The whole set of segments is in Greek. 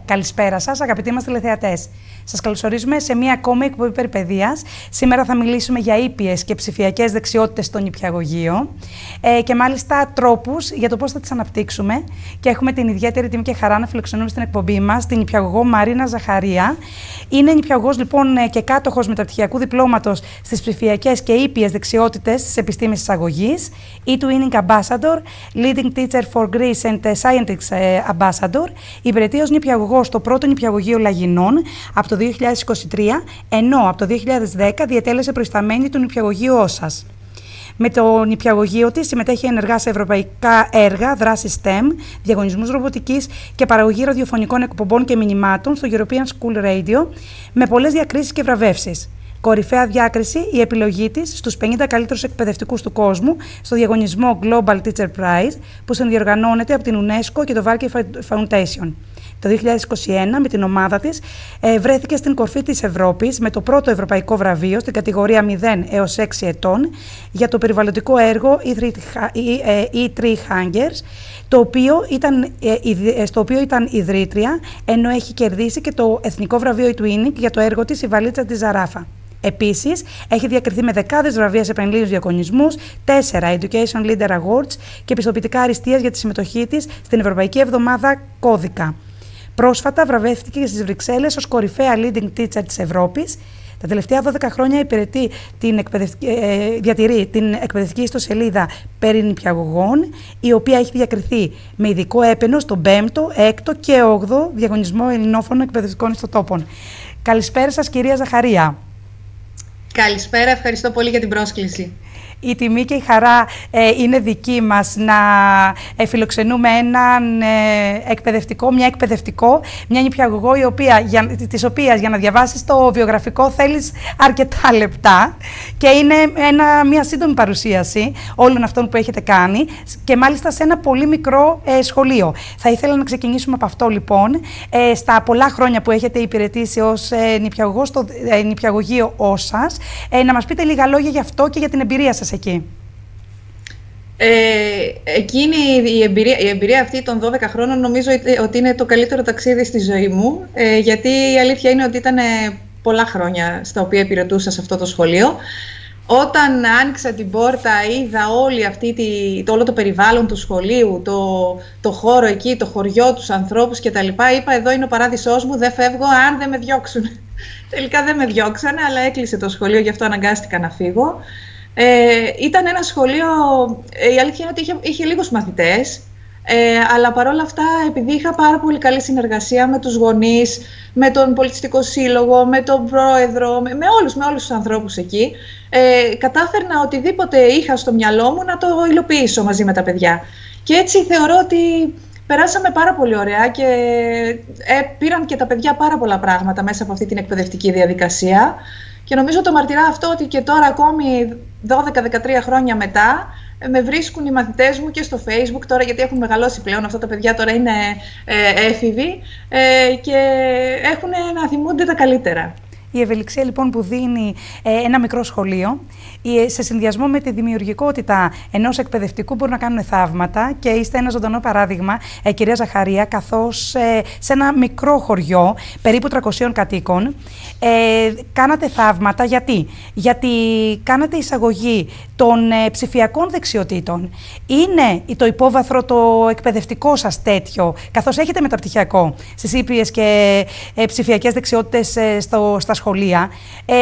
Καλησπέρα σας, αγαπητοί μας τηλεθεατές. Σας καλωσορίζουμε σε μία ακόμα εκπομπή περιπαιδείας. Σήμερα θα μιλήσουμε για ήπιες και ψηφιακές δεξιότητες στο νηπιαγωγείο και μάλιστα τρόπους για το πώς θα τις αναπτύξουμε. Και έχουμε την ιδιαίτερη τιμή και χαρά να φιλοξενούμε στην εκπομπή μας την νηπιαγωγό Μαρίνα Ζαχαρία. Είναι νηπιαγωγός λοιπόν και κάτοχος μεταπτυχιακού διπλώματος στις ψηφιακές και ήπιες δεξιότητες στις επιστήμες της αγωγής, e-twinning ambassador, leading teacher for Greece and scientists ambassador. Υπηρετεί ως νηπιαγωγός στο πρώτο νηπιαγωγείο Λαγινών από το 2023, ενώ από το 2010 διετέλεσε προϊσταμένη του νηπιαγωγείου Όσας. Με το νηπιαγωγείο της συμμετέχει ενεργά σε ευρωπαϊκά έργα, δράσεις STEM, διαγωνισμούς ρομποτικής και παραγωγή ραδιοφωνικών εκπομπών και μηνυμάτων στο European School Radio, με πολλές διακρίσεις και βραβεύσεις. Κορυφαία διάκριση η επιλογή της στους 50 καλύτερους εκπαιδευτικούς του κόσμου στο διαγωνισμό Global Teacher Prize, που συνδιοργανώνεται από την UNESCO και το Varkey Foundation. Το 2021, με την ομάδα της, βρέθηκε στην κορφή της Ευρώπης με το πρώτο ευρωπαϊκό βραβείο στην κατηγορία 0 έως 6 ετών για το περιβαλλοντικό έργο E3 Hangers, στο οποίο ήταν ιδρύτρια, ενώ έχει κερδίσει και το εθνικό βραβείο e-twinning για το έργο της «Η βαλίτσα της Ζαράφα». Επίσης, έχει διακριθεί με δεκάδες βραβεία σε πανελλήνιους διαγωνισμούς, 4 Education Leader Awards και πιστοποιητικά αριστείας για τη συμμετοχή της στην Ευρωπαϊκή Εβδομάδα Κώδικα. Πρόσφατα βραβεύτηκε στις Βρυξέλλες ως κορυφαία leading teacher της Ευρώπης. Τα τελευταία 12 χρόνια διατηρεί την εκπαιδευτική ιστοσελίδα περί νηπιαγωγών, η οποία έχει διακριθεί με ειδικό έπαινο στον 5ο, 6ο και 8ο διαγωνισμό ελληνόφωνων εκπαιδευτικών ιστοτόπων. Καλησπέρα σας, κυρία Ζαχαρία. Καλησπέρα, ευχαριστώ πολύ για την πρόσκληση. Η τιμή και η χαρά είναι δική μας να φιλοξενούμε έναν μια νηπιαγωγό της οποίας για να διαβάσεις το βιογραφικό θέλεις αρκετά λεπτά και είναι μια σύντομη παρουσίαση όλων αυτών που έχετε κάνει και μάλιστα σε ένα πολύ μικρό σχολείο. Θα ήθελα να ξεκινήσουμε από αυτό λοιπόν, στα πολλά χρόνια που έχετε υπηρετήσει ως νηπιαγωγό στο νηπιαγωγείο Όσας, να μας πείτε λίγα λόγια γι' αυτό και για την εμπειρία σας εκεί. Εκείνη η εμπειρία αυτή των 12 χρόνων νομίζω ότι είναι το καλύτερο ταξίδι στη ζωή μου, γιατί η αλήθεια είναι ότι ήταν πολλά χρόνια στα οποία υπηρετούσα σε αυτό το σχολείο. Όταν άνοιξα την πόρτα, είδα όλο το περιβάλλον του σχολείου, το χώρο εκεί, το χωριό, τους ανθρώπους κτλ. Είπα, εδώ είναι ο παράδεισός μου, δεν φεύγω αν δεν με διώξουν. Τελικά δεν με διώξανε, αλλά έκλεισε το σχολείο, γι' αυτό αναγκάστηκα να φύγω. Ήταν ένα σχολείο, η αλήθεια είναι ότι είχε λίγους μαθητές, αλλά παρόλα αυτά, επειδή είχα πάρα πολύ καλή συνεργασία με τους γονείς, με τον πολιτιστικό σύλλογο, με τον πρόεδρο, με όλους τους ανθρώπους εκεί, κατάφερνα οτιδήποτε είχα στο μυαλό μου να το υλοποιήσω μαζί με τα παιδιά. Και έτσι θεωρώ ότι περάσαμε πάρα πολύ ωραία και πήραν και τα παιδιά πάρα πολλά πράγματα μέσα από αυτή την εκπαιδευτική διαδικασία. Και νομίζω το μαρτυρά αυτό ότι και τώρα ακόμη 12-13 χρόνια μετά με βρίσκουν οι μαθητές μου και στο Facebook τώρα, γιατί έχουν μεγαλώσει πλέον, αυτά τα παιδιά τώρα είναι έφηβοι και έχουν να θυμούνται τα καλύτερα. Η ευελιξία λοιπόν που δίνει ένα μικρό σχολείο, σε συνδυασμό με τη δημιουργικότητα ενός εκπαιδευτικού, μπορούν να κάνουν θαύματα και είστε ένα ζωντανό παράδειγμα, κυρία Ζαχαρία, καθώς σε ένα μικρό χωριό, περίπου 300 κατοίκων, κάνατε θαύματα. Γιατί κάνατε εισαγωγή των ψηφιακών δεξιοτήτων. Είναι το υπόβαθρο το εκπαιδευτικό σας τέτοιο, καθώς έχετε μεταπτυχιακό στις ήπιες και ψηφιακές δεξιότητες στα σχολεία.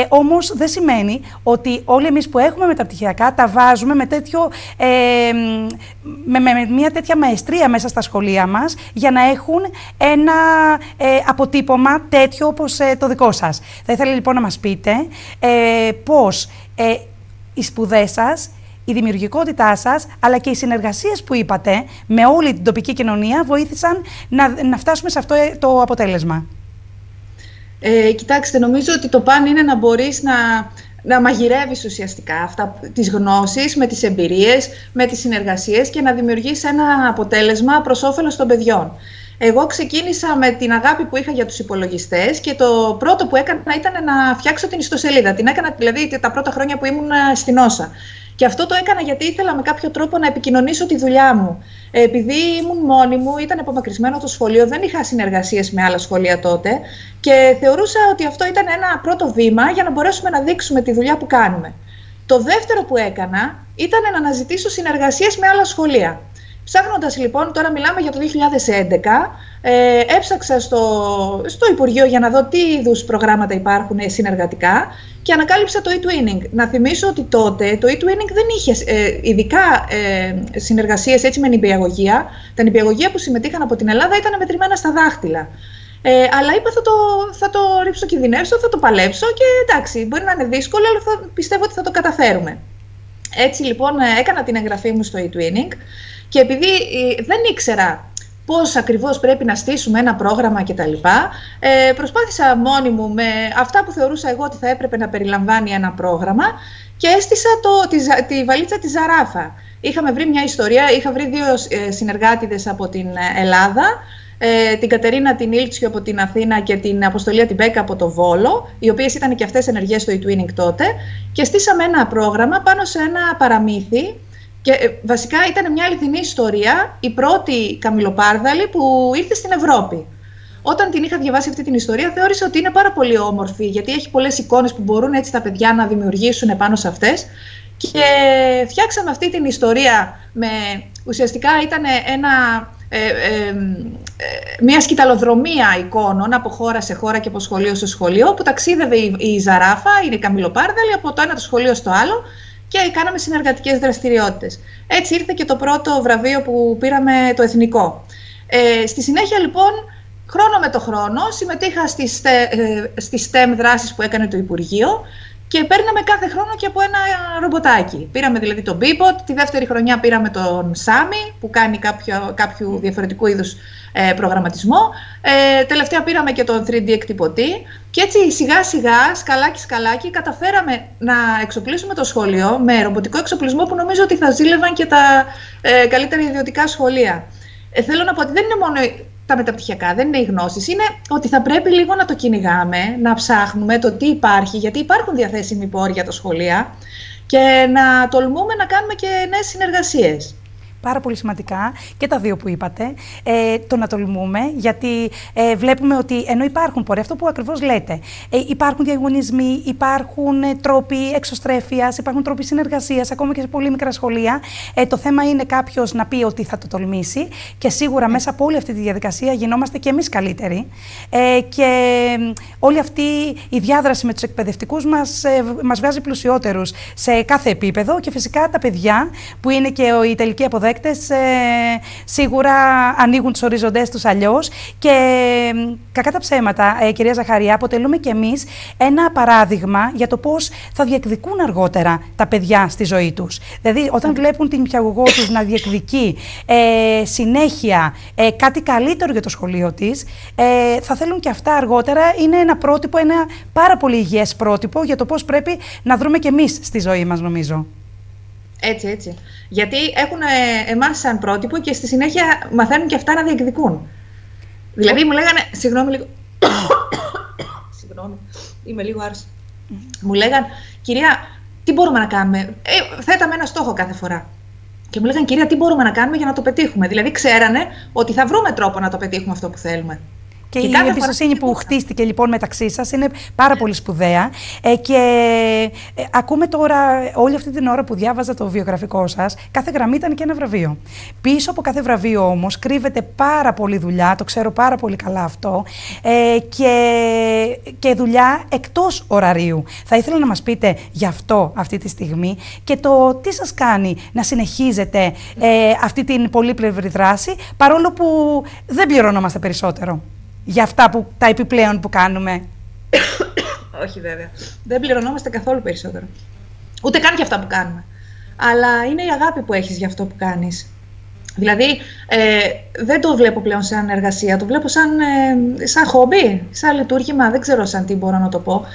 Όμως δεν σημαίνει ότι όλοι εμείς που έχουμε μεταπτυχιακά τα βάζουμε με μια τέτοια μαεστρία μέσα στα σχολεία μας για να έχουν ένα αποτύπωμα τέτοιο όπως το δικό σας. Θα ήθελα λοιπόν να μας πείτε πώς οι σπουδές σας, η δημιουργικότητά σας, αλλά και οι συνεργασίες που είπατε με όλη την τοπική κοινωνία βοήθησαν να φτάσουμε σε αυτό το αποτέλεσμα. Κοιτάξτε, νομίζω ότι το παν είναι να μπορείς να μαγειρεύεις ουσιαστικά τις γνώσεις με τις εμπειρίες, με τις συνεργασίες και να δημιουργείς ένα αποτέλεσμα προς όφελος των παιδιών. Εγώ ξεκίνησα με την αγάπη που είχα για τους υπολογιστές και το πρώτο που έκανα ήταν να φτιάξω την ιστοσελίδα. Την έκανα δηλαδή τα πρώτα χρόνια που ήμουν στην Όσα. Και αυτό το έκανα γιατί ήθελα με κάποιο τρόπο να επικοινωνήσω τη δουλειά μου. Επειδή ήμουν μόνη μου, ήταν απομακρυσμένο το σχολείο, δεν είχα συνεργασίες με άλλα σχολεία τότε και θεωρούσα ότι αυτό ήταν ένα πρώτο βήμα για να μπορέσουμε να δείξουμε τη δουλειά που κάνουμε. Το δεύτερο που έκανα ήταν να αναζητήσω συνεργασίες με άλλα σχολεία. Ψάχνοντας λοιπόν, τώρα μιλάμε για το 2011, έψαξα στο Υπουργείο για να δω τι είδους προγράμματα υπάρχουν συνεργατικά και ανακάλυψα το e-twinning. Να θυμίσω ότι τότε το e-twinning δεν είχε ειδικά συνεργασίες έτσι με νηπιαγωγεία. Τα νηπιαγωγεία που συμμετείχαν από την Ελλάδα ήταν μετρημένα στα δάχτυλα. Αλλά είπα θα το ρίψω, κινδυνεύσω, θα το παλέψω και εντάξει, μπορεί να είναι δύσκολο, αλλά πιστεύω ότι θα το καταφέρουμε. Έτσι λοιπόν έκανα την εγγραφή μου στο e-twinning και επειδή δεν ήξερα πώς ακριβώς πρέπει να στήσουμε ένα πρόγραμμα κτλ. Προσπάθησα μόνη μου με αυτά που θεωρούσα εγώ ότι θα έπρεπε να περιλαμβάνει ένα πρόγραμμα και έστησα τη βαλίτσα της Ζαράφα. Είχαμε βρει μια ιστορία, είχα βρει 2 συνεργάτηδες από την Ελλάδα, την Κατερίνα την Ήλτσιο από την Αθήνα και την Αποστολία την Μπέκα από το Βόλο, οι οποίες ήταν και αυτές ενεργές στο e-twinning τότε, και στήσαμε ένα πρόγραμμα πάνω σε ένα παραμύθι. Και βασικά ήταν μια αληθινή ιστορία, η πρώτη καμιλοπάρδαλη που ήρθε στην Ευρώπη. Όταν την είχα διαβάσει αυτή την ιστορία, θεώρησα ότι είναι πάρα πολύ όμορφη, γιατί έχει πολλές εικόνες που μπορούν έτσι τα παιδιά να δημιουργήσουν επάνω σε αυτές. Και φτιάξαμε αυτή την ιστορία ουσιαστικά ήταν μια σκηταλοδρομία εικόνων από χώρα σε χώρα και από σχολείο σε σχολείο, που ταξίδευε η Ζαράφα, είναι η καμιλοπάρδαλη, από το ένα το σχολείο στο άλλο, και κάναμε συνεργατικές δραστηριότητες. Έτσι ήρθε και το πρώτο βραβείο που πήραμε, το εθνικό. Στη συνέχεια λοιπόν, χρόνο με το χρόνο, συμμετείχα στις STEM δράσεις που έκανε το Υπουργείο και παίρναμε κάθε χρόνο και από ένα ρομποτάκι. Πήραμε δηλαδή τον Bebot, τη δεύτερη χρονιά πήραμε τον Σάμι που κάνει κάποιο διαφορετικού είδους προγραμματισμό. Τελευταία πήραμε και τον 3D εκτυπωτή και έτσι σιγά σιγά, σκαλάκι καταφέραμε να εξοπλίσουμε το σχολείο με ρομποτικό εξοπλισμό που νομίζω ότι θα ζήλευαν και τα καλύτερα ιδιωτικά σχολεία. Θέλω να πω ότι δεν είναι μόνο τα μεταπτυχιακά, δεν είναι οι γνώσεις, είναι ότι θα πρέπει λίγο να το κυνηγάμε, να ψάχνουμε το τι υπάρχει, γιατί υπάρχουν διαθέσιμοι πόροι για τα σχολεία και να τολμούμε να κάνουμε και νέες συνεργασίες. Πάρα πολύ σημαντικά και τα δύο που είπατε, το να τολμούμε, γιατί βλέπουμε ότι ενώ υπάρχουν πόροι, αυτό που ακριβώς λέτε, υπάρχουν διαγωνισμοί, υπάρχουν τρόποι εξωστρέφειας, υπάρχουν τρόποι συνεργασίας, ακόμα και σε πολύ μικρά σχολεία. Το θέμα είναι κάποιος να πει ότι θα το τολμήσει και σίγουρα μέσα από όλη αυτή τη διαδικασία γινόμαστε και εμείς καλύτεροι. Και όλη αυτή η διάδραση με τους εκπαιδευτικούς μας βγάζει πλουσιότερους σε κάθε επίπεδο και φυσικά τα παιδιά που είναι και οι τελικοί αποδέκτες σίγουρα ανοίγουν τους οριζοντές τους αλλιώς και κακά τα ψέματα, κυρία Ζαχαρία, αποτελούμε και εμείς ένα παράδειγμα για το πώς θα διεκδικούν αργότερα τα παιδιά στη ζωή τους. Δηλαδή, όταν βλέπουν την νηπιαγωγό τους να διεκδικεί συνέχεια κάτι καλύτερο για το σχολείο της, θα θέλουν και αυτά αργότερα. Είναι ένα πρότυπο, ένα πάρα πολύ υγιές πρότυπο για το πώς πρέπει να δρούμε και εμείς στη ζωή μας, νομίζω. Έτσι. Γιατί έχουν εμάς σαν πρότυπο και στη συνέχεια μαθαίνουν και αυτά να διεκδικούν. Δηλαδή μου λέγανε, συγγνώμη λίγο, είμαι λίγο άρρωστη. Μου λέγανε, κυρία, τι μπορούμε να κάνουμε, θέταμε ένα στόχο κάθε φορά. Και μου λέγανε, κυρία, τι μπορούμε να κάνουμε για να το πετύχουμε. Δηλαδή ξέρανε ότι θα βρούμε τρόπο να το πετύχουμε αυτό που θέλουμε. Και η εμπιστοσύνη που χτίστηκε λοιπόν μεταξύ σας είναι πάρα πολύ σπουδαία και ακούμε τώρα όλη αυτή την ώρα που διάβαζα το βιογραφικό σας, κάθε γραμμή ήταν και ένα βραβείο. Πίσω από κάθε βραβείο όμως κρύβεται πάρα πολλή δουλειά, το ξέρω πάρα πολύ καλά αυτό, και δουλειά εκτός ωραρίου. Θα ήθελα να μας πείτε γι' αυτό αυτή τη στιγμή και το τι σας κάνει να συνεχίζετε αυτή την πολύπλευρη δράση, παρόλο που δεν πληρωνόμαστε περισσότερο για αυτά τα επιπλέον που κάνουμε. Όχι βέβαια. Δεν πληρωνόμαστε καθόλου περισσότερο. Ούτε καν για αυτά που κάνουμε. Αλλά είναι η αγάπη που έχεις για αυτό που κάνεις. Δηλαδή, δεν το βλέπω πλέον σαν εργασία, το βλέπω σαν χόμπι, σαν λειτουργήμα, δεν ξέρω σαν τι μπορώ να το πω.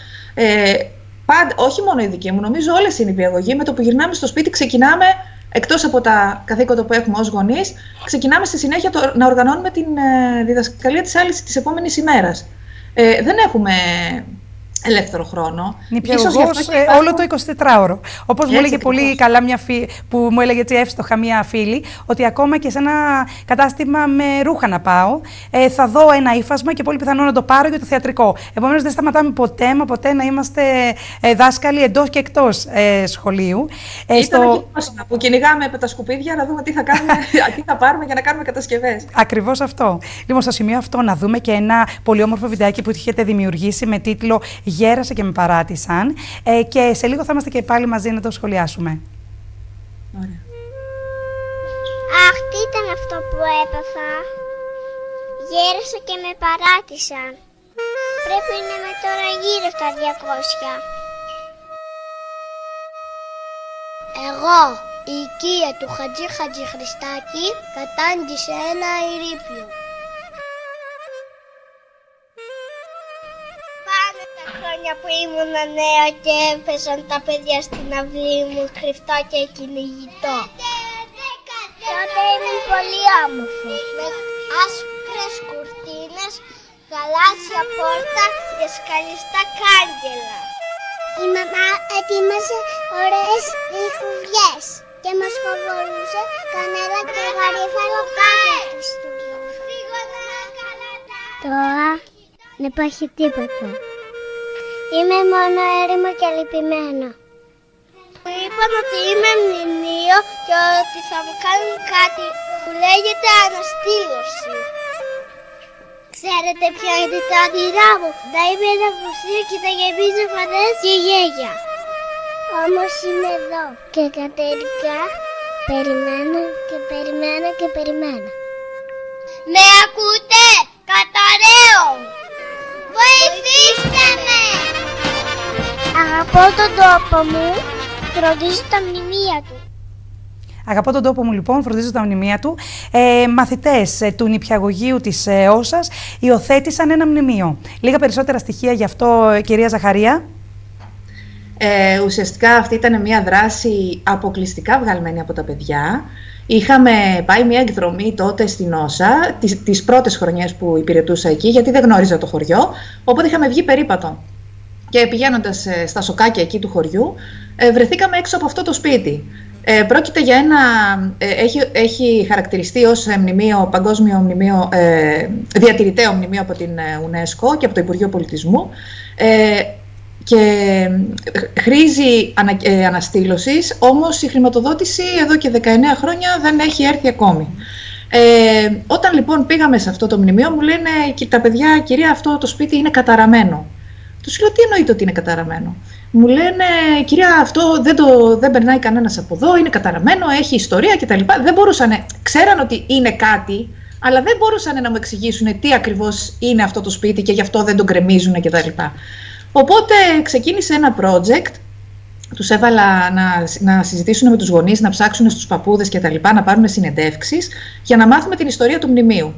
Όχι μόνο η δική μου, νομίζω όλες οι νηπιαγωγοί, με το που γυρνάμε στο σπίτι ξεκινάμε, εκτός από τα καθήκοντα που έχουμε ως γονείς, ξεκινάμε στη συνέχεια να οργανώνουμε την διδασκαλία της επόμενης ημέρας. Δεν έχουμε ελεύθερο χρόνο. Νηπιαγωγός όλο το 24ωρο. Όπως μου έλεγε πολύ καλά που μου έλεγε έτσι εύστοχα μία φίλη, ότι ακόμα και σε ένα κατάστημα με ρούχα να πάω, θα δω ένα ύφασμα και πολύ πιθανό να το πάρω για το θεατρικό. Επομένως, δεν σταματάμε ποτέ να είμαστε δάσκαλοι εντός και εκτός σχολείου. Ήταν που κυνηγάμε με τα σκουπίδια να δούμε τι θα κάνουμε, τι θα πάρουμε για να κάνουμε κατασκευές. Ακριβώς αυτό. Λοιπόν, στο σημείο αυτό να δούμε και ένα πολύ όμορφο βιντεάκι που είχετε δημιουργήσει με τίτλο «Γέρασε και με παράτησαν». Και σε λίγο θα είμαστε και πάλι μαζί να το σχολιάσουμε. Ωραία. Αχ, τι ήταν αυτό που έπαθα. Γέρασε και με παράτησαν. Πρέπει να είμαι τώρα γύρω στα 200. Εγώ, η οικία του Χατζη Χριστάκη, κατάντησε ένα ερείπιο. Πάνε τα χρόνια που ήμουν νέα και έπαιζαν τα παιδιά στην αυλή μου κρυφτό και κυνηγητό. Τότε ήμουν πολύ όμορφο, με άσπρες κουρτίνες, γαλάζια πόρτα και σκαλιστά κάγκελα. Η μαμά ετοίμασε ωραίες λιχουδιές και μας φοβορούσε κανένα και γαρίφαλο κάθε Χριστούγεννα. Τώρα δεν υπάρχει τίποτα. Είμαι μόνο έρημο και λυπημένο. Μου είπαν ότι είμαι μνημείο και ότι θα μου κάνουν κάτι που λέγεται αναστήλωση. Ξέρετε ποια είναι τα όνειρά μου? Να είμαι ένα μουσείο και να γεμίζω φανές και γέγια. Όμως είμαι εδώ και τελικά περιμένω και περιμένω και περιμένω. Με ακούτε? Καταραίω! Βοηθήστε με! Αγαπώ τον τόπο μου, φροντίζω τα μνημεία του. Αγαπώ τον τόπο μου, λοιπόν, φροντίζω τα μνημεία του. Μαθητές του νηπιαγωγείου της Όσας υιοθέτησαν ένα μνημείο. Λίγα περισσότερα στοιχεία γι' αυτό, κυρία Ζαχαρία. Ουσιαστικά αυτή ήταν μια δράση αποκλειστικά βγαλμένη από τα παιδιά. Είχαμε πάει μια εκδρομή τότε στην Όσα, τις πρώτες χρονιές που υπηρετούσα εκεί, γιατί δεν γνώριζα το χωριό, οπότε είχαμε βγει περίπατο. Και πηγαίνοντας στα σοκάκια εκεί του χωριού, βρεθήκαμε έξω από αυτό το σπίτι. Πρόκειται για ένα, έχει χαρακτηριστεί ως μνημείο, παγκόσμιο μνημείο, διατηρηταίο μνημείο από την UNESCO και από το Υπουργείο Πολιτισμού, και χρήζει αναστήλωσης, όμως η χρηματοδότηση εδώ και 19 χρόνια δεν έχει έρθει ακόμη. Όταν λοιπόν πήγαμε σε αυτό το μνημείο, μου λένε τα παιδιά, κυρία, αυτό το σπίτι είναι καταραμένο. Τους λέω, τι εννοείται ότι είναι καταραμένο? Μου λένε, κυρία, αυτό δεν περνάει κανένας από εδώ, είναι καταραμένο, έχει ιστορία κτλ. Δεν μπορούσαν, ξέραν ότι είναι κάτι, αλλά δεν μπορούσαν να μου εξηγήσουν τι ακριβώς είναι αυτό το σπίτι και γι' αυτό δεν το γκρεμίζουν κτλ. Οπότε ξεκίνησε ένα project, τους έβαλα να συζητήσουν με τους γονείς, να ψάξουν στους παππούδες κτλ, να πάρουν συνεντεύξεις για να μάθουμε την ιστορία του μνημείου.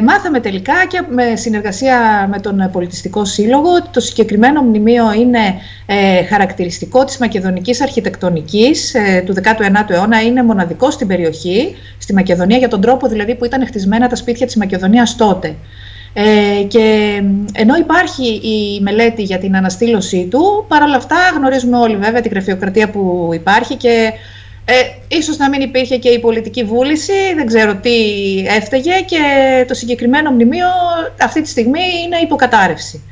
Μάθαμε τελικά και με συνεργασία με τον Πολιτιστικό Σύλλογο ότι το συγκεκριμένο μνημείο είναι χαρακτηριστικό της μακεδονικής αρχιτεκτονικής του 19ου αιώνα, είναι μοναδικό στην περιοχή, στη Μακεδονία, για τον τρόπο δηλαδή που ήταν χτισμένα τα σπίτια της Μακεδονίας τότε. Και ενώ υπάρχει η μελέτη για την αναστήλωσή του, παρόλα αυτά γνωρίζουμε όλοι βέβαια την γραφειοκρατία που υπάρχει και ίσως να μην υπήρχε και η πολιτική βούληση, δεν ξέρω τι έφταιγε, και το συγκεκριμένο μνημείο αυτή τη στιγμή είναι υποκατάρρευση.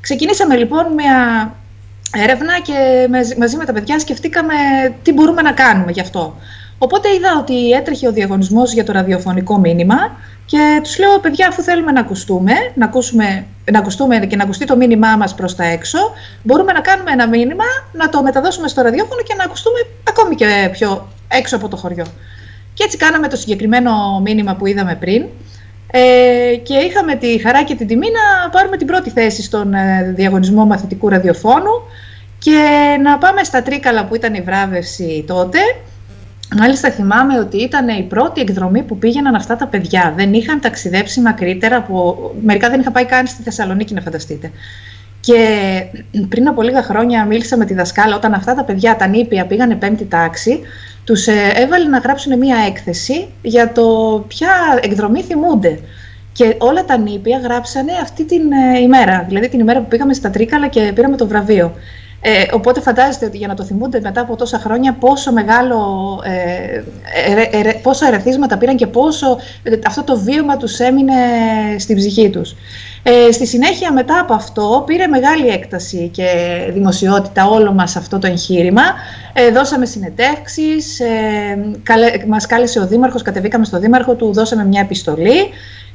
Ξεκινήσαμε λοιπόν μια έρευνα και μαζί με τα παιδιά σκεφτήκαμε τι μπορούμε να κάνουμε γι' αυτό. Οπότε είδα ότι έτρεχε ο διαγωνισμός για το ραδιοφωνικό μήνυμα και τους λέω, παιδιά, αφού θέλουμε να ακουστούμε και να ακουστεί το μήνυμά μας προς τα έξω, μπορούμε να κάνουμε ένα μήνυμα, να το μεταδώσουμε στο ραδιόφωνο και να ακουστούμε ακόμη και πιο έξω από το χωριό. Και έτσι κάναμε το συγκεκριμένο μήνυμα που είδαμε πριν και είχαμε τη χαρά και την τιμή να πάρουμε την πρώτη θέση στον διαγωνισμό μαθητικού ραδιοφώνου και να πάμε στα Τρίκαλα που ήταν η βράβευση τότε. Μάλιστα θυμάμαι ότι ήταν η πρώτη εκδρομή που πήγαιναν αυτά τα παιδιά. Δεν είχαν ταξιδέψει μακρύτερα, μερικά δεν είχαν πάει καν στη Θεσσαλονίκη, να φανταστείτε. Και πριν από λίγα χρόνια μίλησα με τη δασκάλα, όταν αυτά τα παιδιά, τα νήπια, πήγανε 5η τάξη, τους έβαλε να γράψουν μία έκθεση για το ποια εκδρομή θυμούνται. Και όλα τα νήπια γράψανε αυτή την ημέρα, δηλαδή την ημέρα που πήγαμε στα Τρίκαλα και πήραμε το βραβείο. Οπότε φαντάζεστε ότι για να το θυμούνται μετά από τόσα χρόνια πόσο ερεθίσματα πήραν και πόσο αυτό το βίωμα τους έμεινε στην ψυχή τους. Στη συνέχεια μετά από αυτό πήρε μεγάλη έκταση και δημοσιότητα όλο μας αυτό το εγχείρημα. Δώσαμε συνεντεύξεις, μας κάλεσε ο Δήμαρχος, κατεβήκαμε στο Δήμαρχο, του δώσαμε μια επιστολή.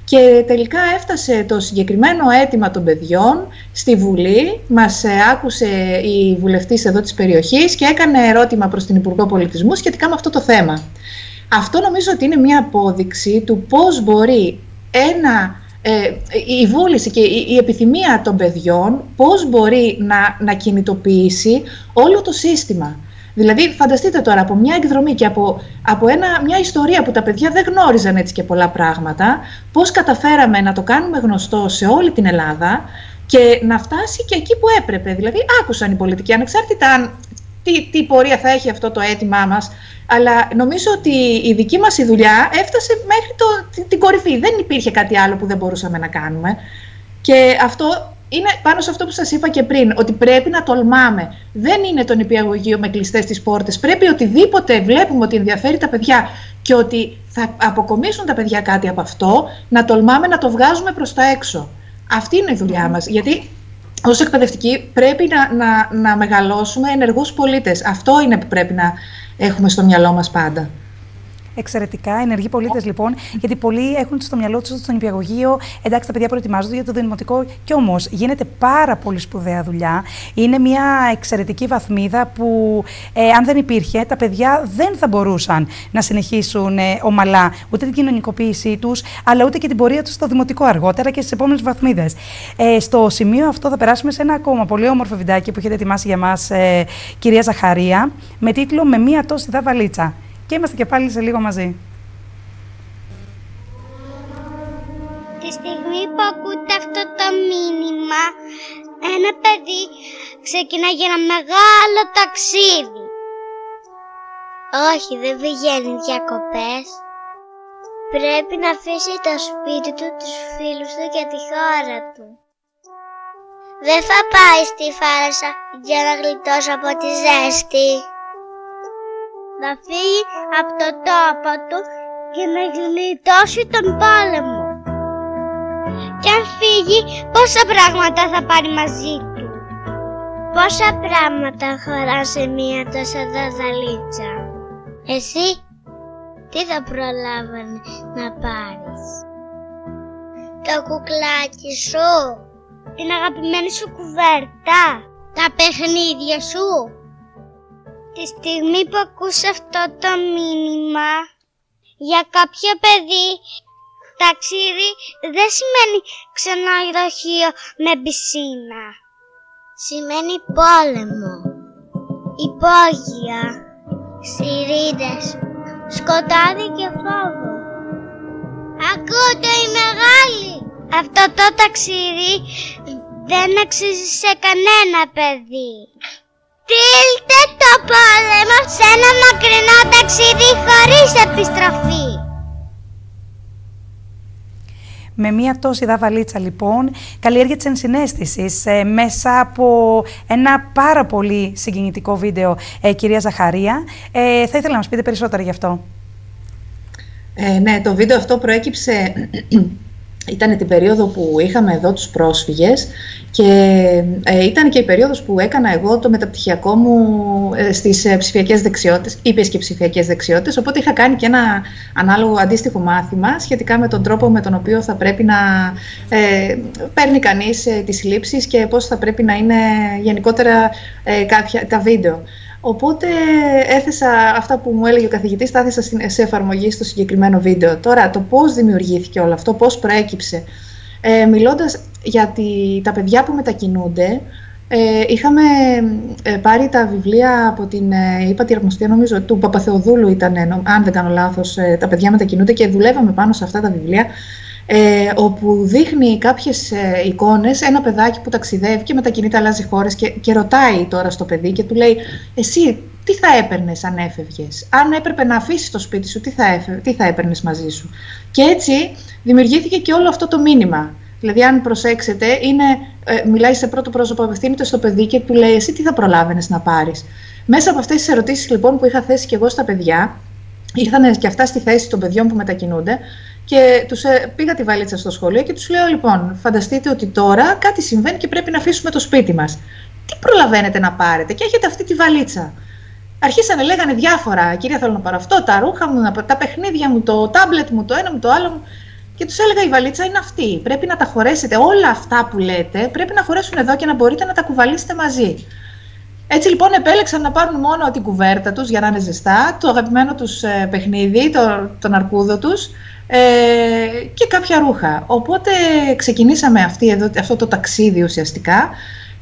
Και τελικά έφτασε το συγκεκριμένο αίτημα των παιδιών στη Βουλή, μας άκουσε η βουλευτής εδώ της περιοχής και έκανε ερώτημα προς την Υπουργό Πολιτισμού σχετικά με αυτό το θέμα. Αυτό νομίζω ότι είναι μια απόδειξη του πώς μπορεί η βούληση και η επιθυμία των παιδιών, πώς μπορεί να κινητοποιήσει όλο το σύστημα. Δηλαδή, φανταστείτε τώρα από μια εκδρομή και από μια ιστορία που τα παιδιά δεν γνώριζαν έτσι και πολλά πράγματα, πώς καταφέραμε να το κάνουμε γνωστό σε όλη την Ελλάδα και να φτάσει και εκεί που έπρεπε. Δηλαδή, άκουσαν οι πολιτικοί, ανεξάρτητα τι πορεία θα έχει αυτό το αίτημά μας, αλλά νομίζω ότι η δική μας η δουλειά έφτασε μέχρι την κορυφή. Δεν υπήρχε κάτι άλλο που δεν μπορούσαμε να κάνουμε. Και αυτό είναι πάνω σε αυτό που σας είπα και πριν, ότι πρέπει να τολμάμε. Δεν είναι το νηπιαγωγείο με κλειστές τις πόρτες. Πρέπει οτιδήποτε βλέπουμε ότι ενδιαφέρει τα παιδιά και ότι θα αποκομίσουν τα παιδιά κάτι από αυτό, να τολμάμε να το βγάζουμε προς τα έξω. Αυτή είναι η δουλειά μας. Γιατί ως εκπαιδευτικοί πρέπει να μεγαλώσουμε ενεργούς πολίτες. Αυτό είναι που πρέπει να έχουμε στο μυαλό μας πάντα. Εξαιρετικά, ενεργοί πολίτες λοιπόν, γιατί πολλοί έχουν στο μυαλό τους στο νηπιαγωγείο. Εντάξει, τα παιδιά προετοιμάζονται για το δημοτικό, κι όμως γίνεται πάρα πολύ σπουδαία δουλειά. Είναι μια εξαιρετική βαθμίδα που, αν δεν υπήρχε, τα παιδιά δεν θα μπορούσαν να συνεχίσουν ομαλά ούτε την κοινωνικοποίησή τους, αλλά ούτε και την πορεία τους στο δημοτικό αργότερα και στις επόμενες βαθμίδες. Στο σημείο αυτό θα περάσουμε σε ένα ακόμα πολύ όμορφο βιντεάκι που έχετε ετοιμάσει για μας, κυρία Ζαχαρία, με τίτλο «Με μία τόση δα βαλίτσα». Και είμαστε και πάλι σε λίγο μαζί. Τη στιγμή που ακούτε αυτό το μήνυμα, ένα παιδί ξεκινά για ένα μεγάλο ταξίδι. Όχι, δεν πηγαίνει διακοπές. Πρέπει να αφήσει το σπίτι του, τους φίλους του και τη χώρα του. Δεν θα πάει στη θάλασσα για να γλιτώσει από τη ζέστη. Να φύγει από το τόπο του και να γλιτώσει τον πόλεμο. Και αν φύγει, πόσα πράγματα θα πάρει μαζί του. Πόσα πράγματα χωρά σε μία τόσα δαζαλίτσα. Εσύ, τι θα προλάβανε να πάρεις? Το κουκλάκι σου, την αγαπημένη σου κουβέρτα, τα παιχνίδια σου. Τη στιγμή που ακούς αυτό το μήνυμα, για κάποιο παιδί, ταξίδι δεν σημαίνει ξενοδοχείο με πισίνα. Σημαίνει πόλεμο, υπόγεια, σιρήνες, σκοτάδι και φόβο. Ακούτε οι μεγάλοι! Αυτό το ταξίδι δεν αξίζει σε κανένα παιδί. Στείλτε το πόλεμο σε ένα μακρινό ταξίδι χωρίς επιστροφή. Με μία τόση δα βαλίτσα λοιπόν, καλλιέργεια της ενσυναίσθησης μέσα από ένα πάρα πολύ συγκινητικό βίντεο, κυρία Ζαχαρία. Θα ήθελα να μας πείτε περισσότερα γι' αυτό. Ναι, το βίντεο αυτό προέκυψε... Ήταν την περίοδο που είχαμε εδώ τους πρόσφυγες και ήταν και η περίοδος που έκανα εγώ το μεταπτυχιακό μου στις ψηφιακές δεξιότητες, ήπιες και ψηφιακές δεξιότητες, οπότε είχα κάνει και ένα ανάλογο αντίστοιχο μάθημα σχετικά με τον τρόπο με τον οποίο θα πρέπει να παίρνει κανείς τις συλλήψεις και πώς θα πρέπει να είναι γενικότερα τα βίντεο. Οπότε έθεσα αυτά που μου έλεγε ο καθηγητής, τα έθεσα σε εφαρμογή στο συγκεκριμένο βίντεο. Τώρα, το πώς δημιουργήθηκε όλο αυτό, πώς προέκυψε. Μιλώντας για τα παιδιά που μετακινούνται, είχαμε πάρει τα βιβλία από την ύπατη αρμοστία, νομίζω, του Παπαθεοδούλου ήταν, αν δεν κάνω λάθος, τα παιδιά μετακινούνται και δουλεύαμε πάνω σε αυτά τα βιβλία, όπου δείχνει κάποιες εικόνες, ένα παιδάκι που ταξιδεύει και μετακινείται, αλλάζει χώρες και ρωτάει τώρα στο παιδί και του λέει «Εσύ τι θα έπαιρνες αν έφευγες? Αν έπρεπε να αφήσεις το σπίτι σου, τι θα έπαιρνες μαζί σου? Και έτσι δημιουργήθηκε και όλο αυτό το μήνυμα. Δηλαδή, αν προσέξετε, μιλάει σε πρώτο πρόσωπο, απευθύνεται στο παιδί και του λέει: εσύ τι θα προλάβαινες να πάρεις? Μέσα από αυτές τις ερωτήσεις λοιπόν που είχα θέσει και εγώ στα παιδιά, ήρθαν και αυτά στη θέση των παιδιών που μετακινούνται και τους πήγα τη βαλίτσα στο σχολείο και τους λέω: λοιπόν, φανταστείτε ότι τώρα κάτι συμβαίνει και πρέπει να αφήσουμε το σπίτι μας. Τι προλαβαίνετε να πάρετε? Και έχετε αυτή τη βαλίτσα. Αρχίσανε, λέγανε διάφορα. Κυρία, θέλω να πάρω αυτό, τα ρούχα μου, τα παιχνίδια μου, το τάμπλετ μου, το ένα μου, το άλλο μου. Και τους έλεγα: η βαλίτσα είναι αυτή. Πρέπει να τα χωρέσετε. Όλα αυτά που λέτε πρέπει να χωρέσουν εδώ και να μπορείτε να τα κουβαλήσετε μαζί. Έτσι λοιπόν επέλεξαν να πάρουν μόνο την κουβέρτα τους για να είναι ζεστά, το αγαπημένο τους παιχνίδι, τον αρκούδο τους και κάποια ρούχα. Οπότε ξεκινήσαμε αυτό το ταξίδι ουσιαστικά.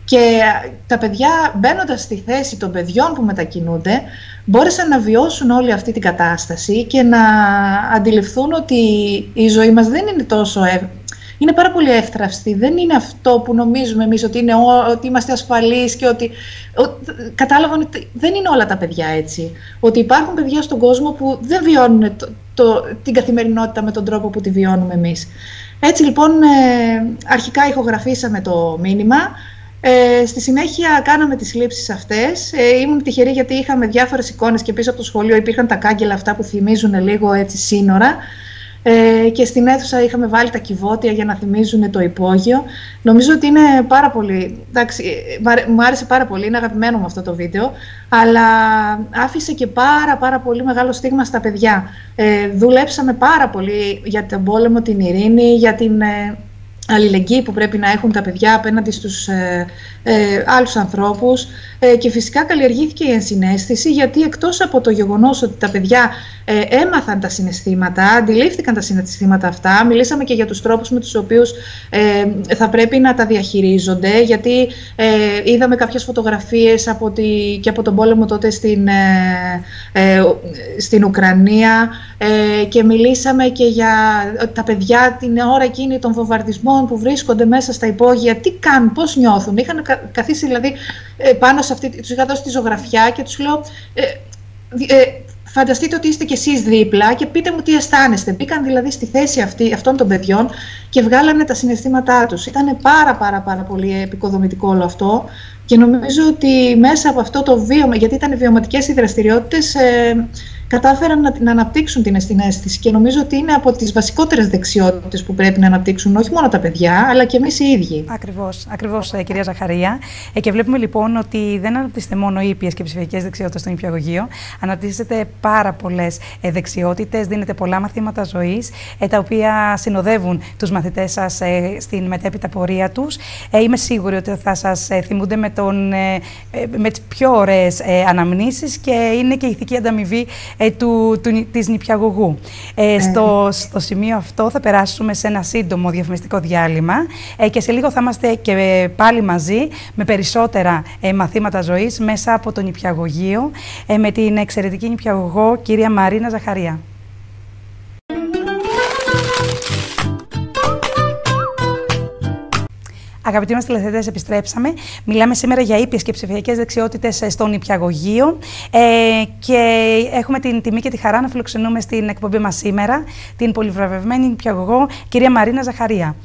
Και τα παιδιά, μπαίνοντας στη θέση των παιδιών που μετακινούνται, μπόρεσαν να βιώσουν όλη αυτή την κατάσταση και να αντιληφθούν ότι η ζωή μας δεν είναι τόσο είναι πάρα πολύ εύθραυστη. Δεν είναι αυτό που νομίζουμε εμείς ότι είμαστε ασφαλείς και ότι κατάλαβαν ότι δεν είναι όλα τα παιδιά έτσι. Ότι υπάρχουν παιδιά στον κόσμο που δεν βιώνουν την καθημερινότητα με τον τρόπο που τη βιώνουμε εμείς. Έτσι λοιπόν αρχικά ηχογραφήσαμε το μήνυμα. Στη συνέχεια κάναμε τις λήψεις αυτές. Ήμουν τυχερή γιατί είχαμε διάφορες εικόνες και πίσω από το σχολείο υπήρχαν τα κάγκελα αυτά που θυμίζουν λίγο έτσι σύνορα. Και στην αίθουσα είχαμε βάλει τα κυβότια για να θυμίζουν το υπόγειο. Νομίζω ότι είναι πάρα πολύ, εντάξει, μου άρεσε πάρα πολύ, είναι αγαπημένο μου αυτό το βίντεο, αλλά άφησε και πάρα πολύ μεγάλο στίγμα στα παιδιά. Δουλέψαμε πάρα πολύ για τον πόλεμο, την ειρήνη, για την αλληλεγγύη που πρέπει να έχουν τα παιδιά απέναντι στους άλλους ανθρώπους και φυσικά καλλιεργήθηκε η ενσυναίσθηση, γιατί εκτός από το γεγονός ότι τα παιδιά έμαθαν τα συναισθήματα, αντιλήφθηκαν τα συναισθήματα αυτά, μιλήσαμε και για τους τρόπους με τους οποίους θα πρέπει να τα διαχειρίζονται, γιατί είδαμε κάποιες φωτογραφίες και από τον πόλεμο τότε στην Ουκρανία και μιλήσαμε και για τα παιδιά την ώρα εκείνη των βομβαρδισμών που βρίσκονται μέσα στα υπόγεια, τι κάνουν, πώς νιώθουν. Είχαν καθίσει δηλαδή πάνω σε αυτή, τους είχα δώσει τη ζωγραφιά και τους λέω φανταστείτε ότι είστε κι εσείς δίπλα και πείτε μου τι αισθάνεστε. Μπήκαν δηλαδή στη θέση αυτών των παιδιών και βγάλανε τα συναισθήματά τους. Ήταν πάρα πολύ επικοδομητικό όλο αυτό και νομίζω ότι μέσα από αυτό το βίωμα, γιατί ήταν βιωματικές οι δραστηριότητες, κατάφεραν να αναπτύξουν την ενσυναίσθηση και νομίζω ότι είναι από τις βασικότερες δεξιότητες που πρέπει να αναπτύξουν όχι μόνο τα παιδιά, αλλά και εμείς οι ίδιοι. Ακριβώς, κυρία Ζαχαρία. Και βλέπουμε λοιπόν ότι δεν αναπτύσσεται μόνο ήπιες και ψηφιακές δεξιότητες στο νηπιαγωγείο, αναπτύσσεται πάρα πολλές δεξιότητες, δίνετε πολλά μαθήματα ζωής, τα οποία συνοδεύουν τους μαθητές σας στην μετέπειτα πορεία τους. Είμαι σίγουρη ότι θα σας θυμούνται με τις πιο ωραίες αναμνήσεις και είναι και ηθική ανταμοιβή της νηπιαγωγού. Στο σημείο αυτό θα περάσουμε σε ένα σύντομο διαφημιστικό διάλειμμα και σε λίγο θα είμαστε και πάλι μαζί με περισσότερα μαθήματα ζωής μέσα από το νηπιαγωγείο με την εξαιρετική νηπιαγωγό κυρία Μαρίνα Ζαχαρία. Αγαπητοί μας τηλεθεατές, επιστρέψαμε. Μιλάμε σήμερα για ήπιες και ψηφιακές δεξιότητες στο νηπιαγωγείο και έχουμε την τιμή και τη χαρά να φιλοξενούμε στην εκπομπή μας σήμερα την πολυβραβευμένη νηπιαγωγό κυρία Μαρίνα Ζαχαρία.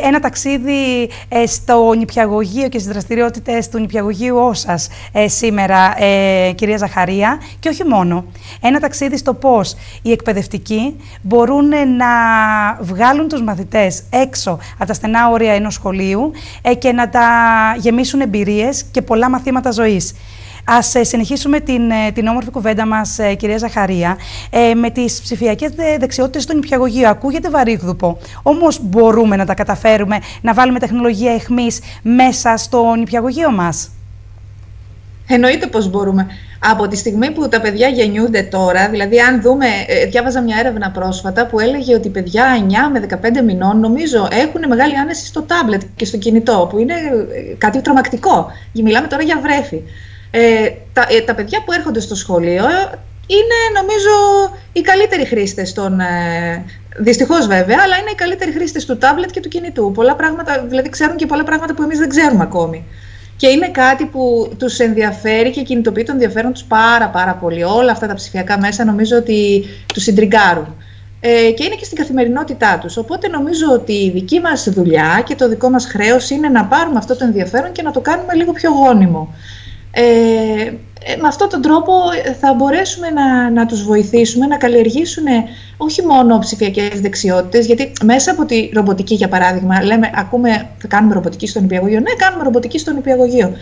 Ένα ταξίδι στο νηπιαγωγείο και στις δραστηριότητες του νηπιαγωγείου Όσας σήμερα, κυρία Ζαχαρία, και όχι μόνο. Ένα ταξίδι στο πώς οι εκπαιδευτικοί μπορούν να βγάλουν τους μαθητές έξω από τα στενά όρια ενός σχολείου και να τα γεμίσουν εμπειρίες και πολλά μαθήματα ζωής. Ας συνεχίσουμε την όμορφη κουβέντα μας, κυρία Ζαχαρία, με τις ψηφιακές δεξιότητες στο νηπιαγωγείο. Ακούγεται βαρύγδουπο, όμως μπορούμε να τα καταφέρουμε, να βάλουμε τεχνολογία εχμής μέσα στο νηπιαγωγείο μας? Εννοείται πως μπορούμε. Από τη στιγμή που τα παιδιά γεννιούνται τώρα, δηλαδή αν δούμε, διάβαζα μια έρευνα πρόσφατα που έλεγε ότι παιδιά 9 με 15 μηνών νομίζω έχουν μεγάλη άνεση στο τάμπλετ και στο κινητό, που είναι κάτι τρομακτικό. Μιλάμε τώρα για βρέφη. Τα παιδιά που έρχονται στο σχολείο είναι νομίζω οι καλύτεροι χρήστες δυστυχώς βέβαια, αλλά είναι οι καλύτεροι χρήστες του τάμπλετ και του κινητού. Πολλά πράγματα, δηλαδή ξέρουν και πολλά πράγματα που εμείς δεν ξέρουμε ακόμη. και είναι κάτι που τους ενδιαφέρει και κινητοποιεί το ενδιαφέρον τους πάρα πολύ. Όλα αυτά τα ψηφιακά μέσα νομίζω ότι τους συντριγκάρουν. Και είναι και στην καθημερινότητά τους. Οπότε νομίζω ότι η δική μας δουλειά και το δικό μας χρέος είναι να πάρουμε αυτό το ενδιαφέρον και να το κάνουμε λίγο πιο γόνιμο. Με αυτόν τον τρόπο θα μπορέσουμε να τους βοηθήσουμε να καλλιεργήσουν όχι μόνο ψηφιακές δεξιότητες, γιατί μέσα από τη ρομποτική, για παράδειγμα, ακούμε θα κάνουμε ρομποτική στο νηπιαγωγείο. Ναι, κάνουμε ρομποτική στο νηπιαγωγείο.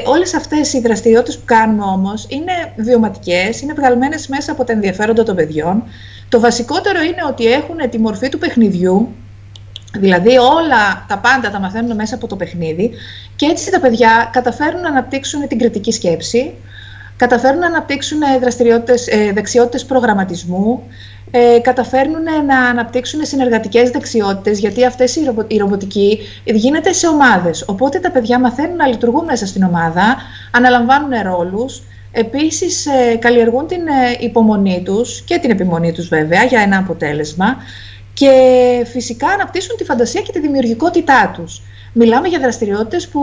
Όλες αυτές οι δραστηριότητες που κάνουμε όμως είναι βιωματικές, είναι βγαλμένες μέσα από τα ενδιαφέροντα των παιδιών. Το βασικότερο είναι ότι έχουν τη μορφή του παιχνιδιού, δηλαδή όλα τα πάντα τα μαθαίνουν μέσα από το παιχνίδι και έτσι τα παιδιά καταφέρουν να αναπτύξουν την κριτική σκέψη, καταφέρνουν να αναπτύξουν δεξιότητες προγραμματισμού, καταφέρνουν να αναπτύξουν συνεργατικές δεξιότητες, γιατί αυτές η ρομποτική γίνεται σε ομάδες. Οπότε τα παιδιά μαθαίνουν να λειτουργούν μέσα στην ομάδα, αναλαμβάνουν ρόλους, επίσης καλλιεργούν την υπομονή τους και την επιμονή τους βέβαια για ένα αποτέλεσμα και φυσικά αναπτύσσουν τη φαντασία και τη δημιουργικότητά τους. Μιλάμε για δραστηριότητες που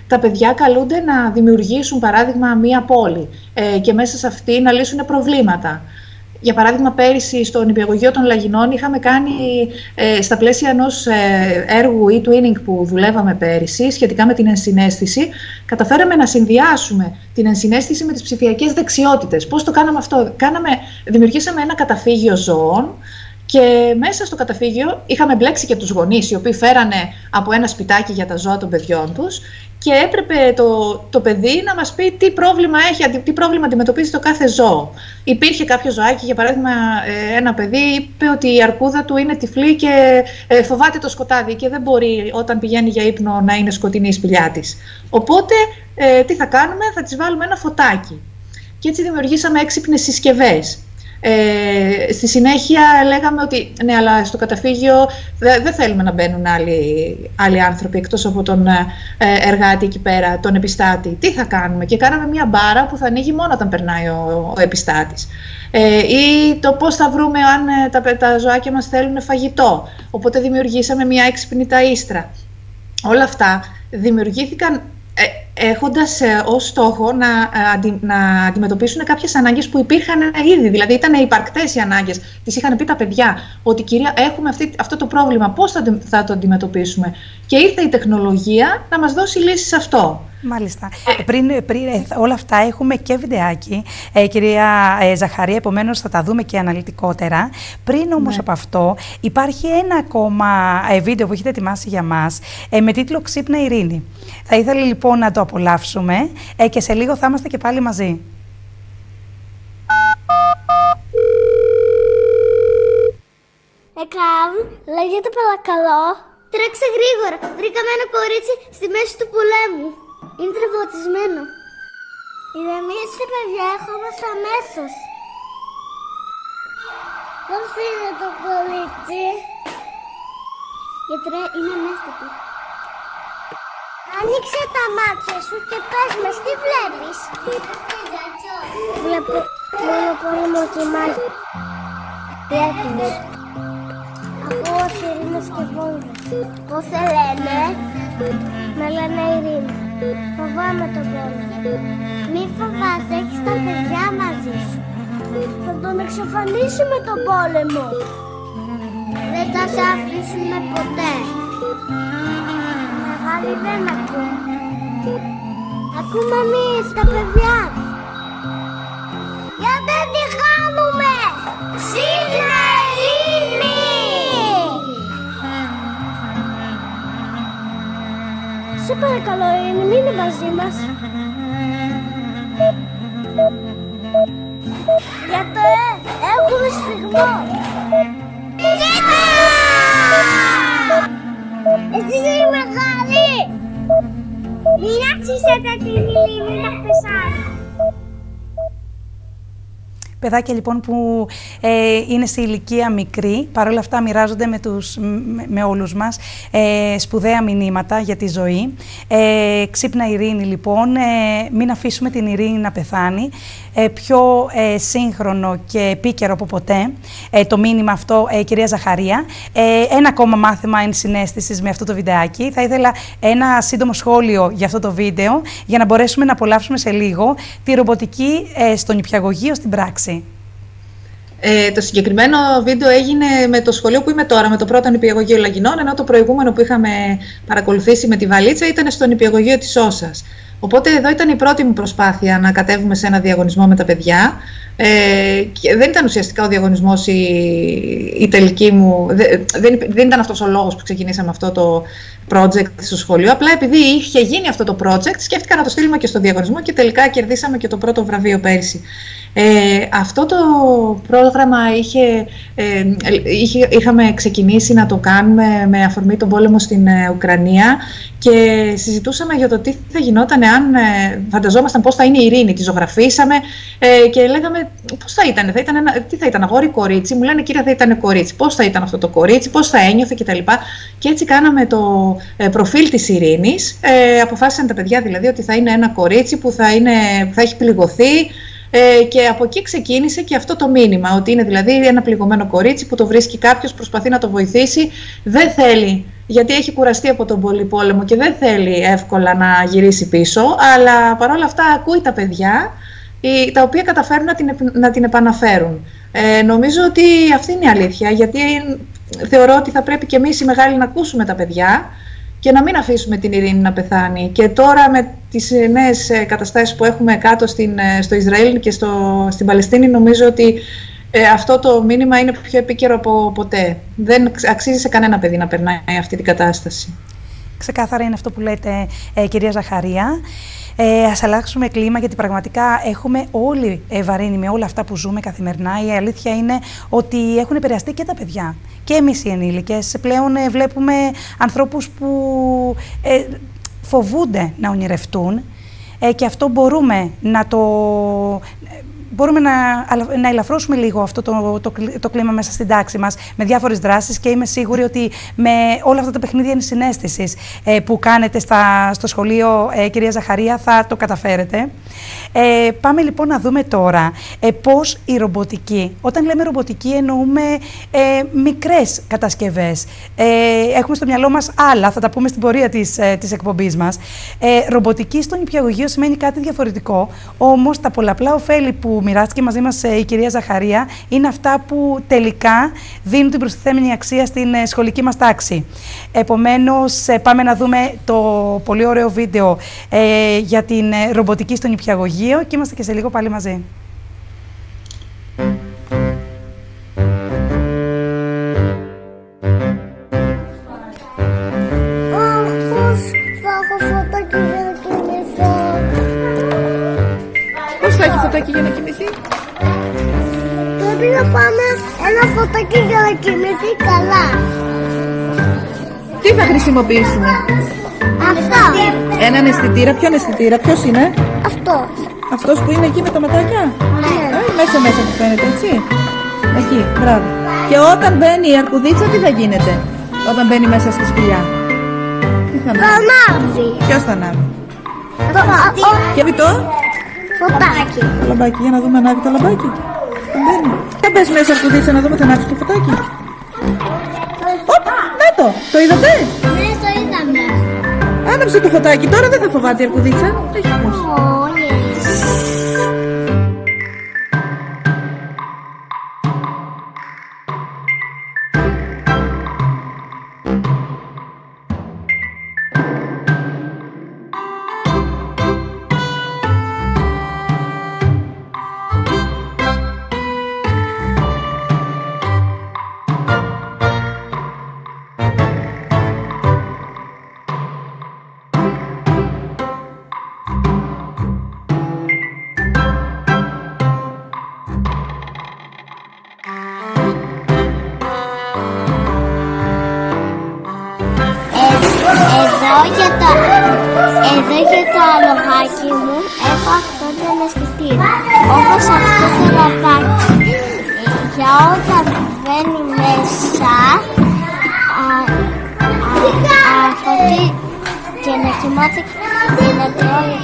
τα παιδιά καλούνται να δημιουργήσουν, παράδειγμα, μία πόλη και μέσα σε αυτή να λύσουν προβλήματα. Για παράδειγμα, πέρυσι στο νηπιαγωγείο των Λαγινών είχαμε κάνει στα πλαίσια ενός έργου e-twinning που δουλεύαμε πέρυσι σχετικά με την ενσυναίσθηση, καταφέραμε να συνδυάσουμε την ενσυναίσθηση με τις ψηφιακές δεξιότητες. Πώς το κάναμε αυτό? Δημιουργήσαμε ένα καταφύγιο ζώων και μέσα στο καταφύγιο είχαμε μπλέξει και τους γονείς, οι οποίοι φέρανε από ένα σπιτάκι για τα ζώα των παιδιών τους και έπρεπε το παιδί να μας πει τι πρόβλημα έχει, τι πρόβλημα αντιμετωπίζει το κάθε ζώο. Υπήρχε κάποιο ζωάκι, για παράδειγμα ένα παιδί είπε ότι η αρκούδα του είναι τυφλή και φοβάται το σκοτάδι και δεν μπορεί όταν πηγαίνει για ύπνο να είναι σκοτεινή η σπηλιά της. Οπότε τι θα κάνουμε? Θα της βάλουμε ένα φωτάκι. Και έτσι δημιουργήσαμε έξυπνες συσκευές. Στη συνέχεια λέγαμε ότι ναι, αλλά στο καταφύγιο δεν θέλουμε να μπαίνουν άλλοι άνθρωποι εκτός από τον εργάτη εκεί πέρα, τον επιστάτη. Τι θα κάνουμε? Και κάναμε μια μπάρα που θα ανοίγει μόνο όταν περνάει ο επιστάτης. Ή το πώς θα βρούμε αν τα ζωάκια μας θέλουν φαγητό. Οπότε δημιουργήσαμε μια έξυπνη ταΐστρα. Όλα αυτά δημιουργήθηκαν έχοντας ως στόχο να αντιμετωπίσουν κάποιες ανάγκες που υπήρχαν ήδη. Δηλαδή ήταν υπαρκτές οι ανάγκες. Τις είχαν πει τα παιδιά ότι κυρία έχουμε αυτό το πρόβλημα, πώς θα το αντιμετωπίσουμε? Και ήρθε η τεχνολογία να μας δώσει λύσεις σε αυτό. Μάλιστα. Πριν όλα αυτά έχουμε και βιντεάκι, κυρία Ζαχαρία, επομένως θα τα δούμε και αναλυτικότερα. Πριν όμως από αυτό υπάρχει ένα ακόμα βίντεο που έχετε ετοιμάσει για μας με τίτλο «Ξύπνα Ειρήνη». Θα ήθελα λοιπόν να το απολαύσουμε και σε λίγο θα είμαστε και πάλι μαζί. Εκάβ, λέγεται παρακαλώ. Τρέξε γρήγορα, βρήκαμε ένα κορίτσι στη μέση του πολέμου. Είναι τραυματισμένο. Ηρεμήστε παιδιά, έρχομαστε αμέσως. Πώς είναι το κορίτσι? Γιατρέ, είναι ανέστατο. Άνοιξε τα μάτια σου και πες μας τι βλέπεις. Βλέπω μόνο πόλεμο και μάχη. Διάκυνες. Ακούω σιρήνες και βόμβες. Πώς σε λένε? Με λένε Ειρήνη. Φοβάμαι τον πόλεμο. Μη φοβάσαι, έχεις τα παιδιά μαζί σου. Θα τον εξαφανίσουμε τον πόλεμο. Δεν θα σε αφήσουμε ποτέ. Μεγάλη δεν ακούω. Ακούμε εμείς τα παιδιά. Για δεν τη χάνουμε. Ξύπνα Ειρήνη. Σε παρακαλώ Ειρήνη, μείνε μαζί μας. Γιατρέ, έχουμε σφυγμό. Ξύπνα! Εσύ είσαι μεγάλη. Μην αξίσετε την ύλη, μην τα πεσάρει. Παιδάκια λοιπόν που είναι σε ηλικία μικρή, παρόλα αυτά μοιράζονται με όλους μας σπουδαία μηνύματα για τη ζωή. Ξύπνα ειρήνη λοιπόν, μην αφήσουμε την ειρήνη να πεθάνει. Πιο σύγχρονο και επίκαιρο από ποτέ το μήνυμα αυτό, κυρία Ζαχαρία. Ένα ακόμα μάθημα ενσυναίσθησης με αυτό το βιντεάκι. Θα ήθελα ένα σύντομο σχόλιο για αυτό το βίντεο, για να μπορέσουμε να απολαύσουμε σε λίγο τη ρομποτική στο νηπιαγωγείο στην πράξη. Το συγκεκριμένο βίντεο έγινε με το σχολείο που είμαι τώρα, με το πρώτο νηπιαγωγείο Λαγινών, ενώ το προηγούμενο που είχαμε παρακολουθήσει με τη Βαλίτσα ήταν στο νηπιαγωγείο της Όσας. Οπότε εδώ ήταν η πρώτη μου προσπάθεια να κατέβουμε σε ένα διαγωνισμό με τα παιδιά. Και δεν ήταν ουσιαστικά ο διαγωνισμός η τελική μου, δεν ήταν αυτός ο λόγος που ξεκινήσαμε αυτό το project στο σχολείο. Απλά επειδή είχε γίνει αυτό το project, σκέφτηκα να το στείλουμε και στο διαγωνισμό και τελικά κερδίσαμε και το πρώτο βραβείο πέρσι. Αυτό το πρόγραμμα είχαμε ξεκινήσει να το κάνουμε με αφορμή τον πόλεμο στην Ουκρανία και συζητούσαμε για το τι θα γινόταν αν φανταζόμασταν πώς θα είναι η ειρήνη. Τη ζωγραφίσαμε και λέγαμε πώς θα ήταν, τι θα ήταν, αγόρι, κορίτσι. Μου λένε κύριε θα ήταν κορίτσι, πώς θα ήταν αυτό το κορίτσι, πώς θα ένιωθε κτλ. Και έτσι κάναμε το προφίλ της ειρήνης. Αποφάσισαν τα παιδιά δηλαδή ότι θα είναι ένα κορίτσι που θα έχει πληγωθεί. Και από εκεί ξεκίνησε και αυτό το μήνυμα, ότι είναι δηλαδή ένα πληγωμένο κορίτσι που το βρίσκει κάποιος, προσπαθεί να το βοηθήσει, δεν θέλει, γιατί έχει κουραστεί από τον πολυπόλεμο και δεν θέλει εύκολα να γυρίσει πίσω, αλλά παρόλα αυτά ακούει τα παιδιά, τα οποία καταφέρουν να την επαναφέρουν. Νομίζω ότι αυτή είναι η αλήθεια, γιατί θεωρώ ότι θα πρέπει και εμείς οι μεγάλοι να ακούσουμε τα παιδιά και να μην αφήσουμε την ειρήνη να πεθάνει. Και τώρα με τις νέες καταστάσεις που έχουμε κάτω στο Ισραήλ και στην Παλαιστίνη, νομίζω ότι αυτό το μήνυμα είναι πιο επίκαιρο από ποτέ. Δεν αξίζει σε κανένα παιδί να περνάει αυτή την κατάσταση. Ξεκάθαρα είναι αυτό που λέτε, κυρία Ζαχαρία. Ας αλλάξουμε κλίμα, γιατί πραγματικά έχουμε όλοι βαρύνει με όλα αυτά που ζούμε καθημερινά. Η αλήθεια είναι ότι έχουν επηρεαστεί και τα παιδιά. Και εμείς οι ενήλικες πλέον βλέπουμε ανθρώπους που φοβούνται να ονειρευτούν και αυτό μπορούμε να ελαφρώσουμε λίγο αυτό το κλίμα μέσα στην τάξη μας με διάφορες δράσεις και είμαι σίγουρη ότι με όλα αυτά τα παιχνίδια ενσυναίσθησης που κάνετε στο σχολείο, κυρία Ζαχαρία, θα το καταφέρετε. Πάμε λοιπόν να δούμε τώρα πώς η ρομποτική, όταν λέμε ρομποτική εννοούμε μικρές κατασκευές. Έχουμε στο μυαλό μας άλλα, θα τα πούμε στην πορεία της εκπομπής μας. Ρομποτική στο νηπιαγωγείο σημαίνει κάτι διαφορετικό, όμως τα πολλαπλά ωφέλη που μοιράστηκε μαζί μας η κυρία Ζαχαρία είναι αυτά που τελικά δίνουν την προστιθέμενη αξία στην σχολική μας τάξη. Επομένως, πάμε να δούμε το πολύ ωραίο βίντεο για την ρομποτική στο νηπιαγωγείο και είμαστε και σε λίγο πάλι μαζί. Πώς θα έχει φωτάκι για να κοιμηθεί? Πρέπει να πάμε ένα φωτάκι για να κοιμηθεί καλά. Τι θα χρησιμοποιήσουμε? Αυτό. Έναν αισθητήρα. Ποιον αισθητήρα? Ποιος είναι? Αυτό. Αυτός που είναι εκεί με τα ματάκια? Ναι. Μέσα που φαίνεται, έτσι. Εκεί, μπράβο. Και όταν μπαίνει η αρκουδίτσα, τι θα γίνεται? Όταν μπαίνει μέσα στη σπηλιά, τι θα Θα ανάβει. Ποιος θα ανάβει? Και το φωτάκι. Το λαμπάκι, για να δούμε, ανάβει το λαμπάκι. Δεν μπαίνει. Για μπες μέσα αρκουδίτσα να δούμε, θα ανάψει το φωτάκι. Να το είδατε? Ναι, το είδαμε. Άναψε το φωτάκι, τώρα δεν θα φοβάται η αρκουδίτσα. Έχει φως. Εδώ για το αλογάκι μου από αυτό τον αισθητήρα. Όπως αυτό το λαμπάκι. Για όταν μπαίνει μέσα, φωτί και να κοιμάται και να τρώει.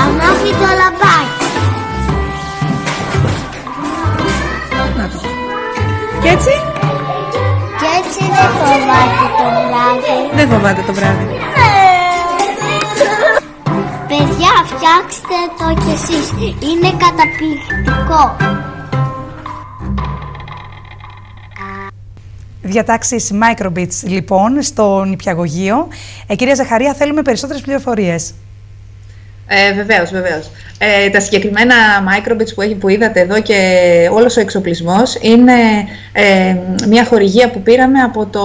Ανάβει το λαμπάκι. Και έτσι? Και έτσι δεν φοβάται το βράδυ. Δεν φοβάται το βράδυ. Παιδιά, φτιάξτε το κι εσείς. Είναι καταπληκτικό. Διατάξεις Microbits λοιπόν στο νηπιαγωγείο. Κυρία Ζαχαρία, θέλουμε περισσότερες πληροφορίες. Βεβαίως. Τα συγκεκριμένα Microbits που είδατε εδώ και όλος ο εξοπλισμός είναι μια χορηγία που πήραμε από το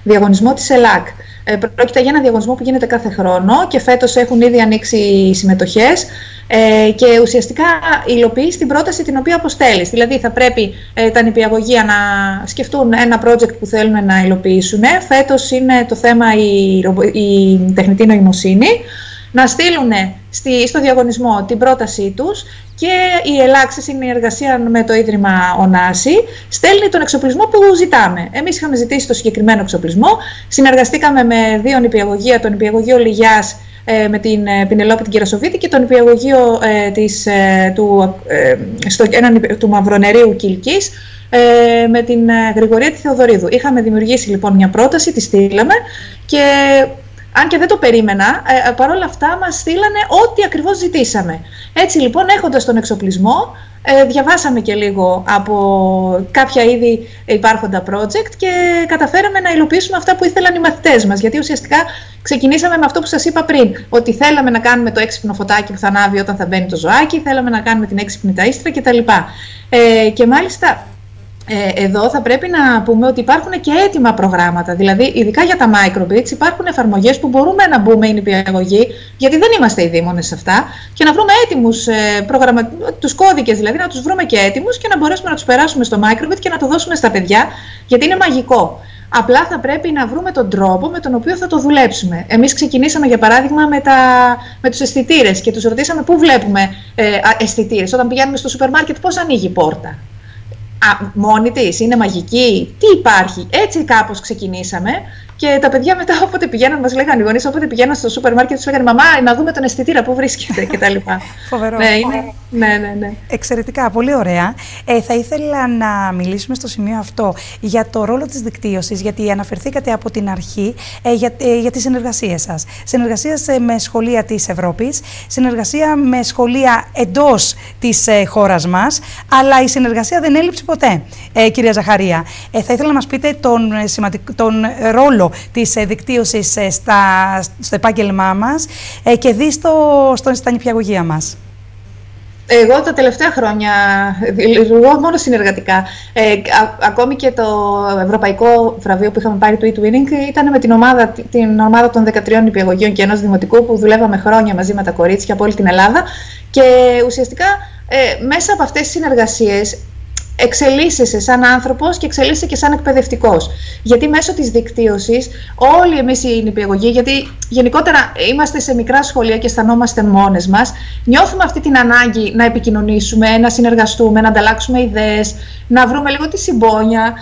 διαγωνισμό της ΕΛΑΚ. Πρόκειται για ένα διαγωνισμό που γίνεται κάθε χρόνο και φέτος έχουν ήδη ανοίξει συμμετοχές και ουσιαστικά υλοποιείς την πρόταση την οποία αποστέλεις. Δηλαδή θα πρέπει τα νηπιαγωγεία να σκεφτούν ένα project που θέλουν να υλοποιήσουν. Φέτος είναι το θέμα η τεχνητή νοημοσύνη. Να στείλουν στο διαγωνισμό την πρότασή τους και η ΕΛΑΚ σε συνεργασία με το Ίδρυμα Ωνάση στέλνει τον εξοπλισμό που ζητάμε. Εμείς είχαμε ζητήσει το συγκεκριμένο εξοπλισμό, συνεργαστήκαμε με δύο νηπιαγωγεία, το νηπιαγωγείο Λιγιάς με την Πινελόπη την Κερασοβίτη και το νηπιαγωγείο του Μαυρονερίου Κιλκής με την Γρηγορία τη Θεοδωρίδου. Είχαμε δημιουργήσει λοιπόν μια πρόταση, τη στείλαμε και αν και δεν το περίμενα, παρόλα αυτά μας στείλανε ό,τι ακριβώς ζητήσαμε. Έτσι λοιπόν, έχοντας τον εξοπλισμό, διαβάσαμε και λίγο από κάποια ήδη υπάρχοντα project και καταφέραμε να υλοποιήσουμε αυτά που ήθελαν οι μαθητές μας. Γιατί ουσιαστικά ξεκινήσαμε με αυτό που σας είπα πριν, ότι θέλαμε να κάνουμε το έξυπνο φωτάκι που θα ανάβει όταν θα μπαίνει το ζωάκι, θέλαμε να κάνουμε την έξυπνη ταΐστρα κτλ. Και μάλιστα εδώ θα πρέπει να πούμε ότι υπάρχουν και έτοιμα προγράμματα. Δηλαδή, ειδικά για τα Microbits, υπάρχουν εφαρμογές που μπορούμε να μπούμε οι νηπιαγωγοί, γιατί δεν είμαστε οι δήμονες σε αυτά, και να βρούμε έτοιμους τους κώδικες, δηλαδή να τους βρούμε και έτοιμους και να μπορέσουμε να τους περάσουμε στο Microbit και να το δώσουμε στα παιδιά, γιατί είναι μαγικό. Απλά θα πρέπει να βρούμε τον τρόπο με τον οποίο θα το δουλέψουμε. Εμείς ξεκινήσαμε, για παράδειγμα, με τους αισθητήρες και τους ρωτήσαμε πού βλέπουμε αισθητήρες. Όταν πηγαίνουμε στο σούπερ μάρκετ, πώς ανοίγει η πόρτα. Μόνη της, είναι μαγική, τι υπάρχει. Έτσι κάπως ξεκινήσαμε και τα παιδιά μετά όποτε πηγαίναν, μας λέγανε οι γονείς, όποτε πηγαίναν στο σούπερ μάρκετ τους λέγανε «Μαμά, να δούμε τον αισθητήρα, πού βρίσκεται» κτλ. Φοβερό. Ναι. Εξαιρετικά, πολύ ωραία. Θα ήθελα να μιλήσουμε στο σημείο αυτό για το ρόλο της δικτύωσης, γιατί αναφερθήκατε από την αρχή για τις συνεργασίες σας. Συνεργασίες με σχολεία της Ευρώπης, συνεργασία με σχολεία εντός της χώρας μας, αλλά η συνεργασία δεν έλειψε ποτέ, κυρία Ζαχαρία. Θα ήθελα να μας πείτε τον ρόλο της δικτύωσης στο επάγγελμά μας και στα νηπιαγωγεία μας. Εγώ τα τελευταία χρόνια λειτουργώ μόνο συνεργατικά. Ακόμη και το ευρωπαϊκό βραβείο που είχαμε πάρει του eTwinning ήταν με την ομάδα των 13 νηπιαγωγείων και ενός δημοτικού που δουλεύαμε χρόνια μαζί με τα κορίτσια από όλη την Ελλάδα και ουσιαστικά μέσα από αυτές τις συνεργασίες εξελίσσεσαι σαν άνθρωπος και εξελίσσεσαι και σαν εκπαιδευτικός. Γιατί μέσω της δικτύωσης, όλοι εμείς οι νηπιαγωγοί, γιατί γενικότερα είμαστε σε μικρά σχολεία και αισθανόμαστε μόνες μας, νιώθουμε αυτή την ανάγκη να επικοινωνήσουμε, να συνεργαστούμε, να ανταλλάξουμε ιδέες, να βρούμε λίγο τη συμπόνια,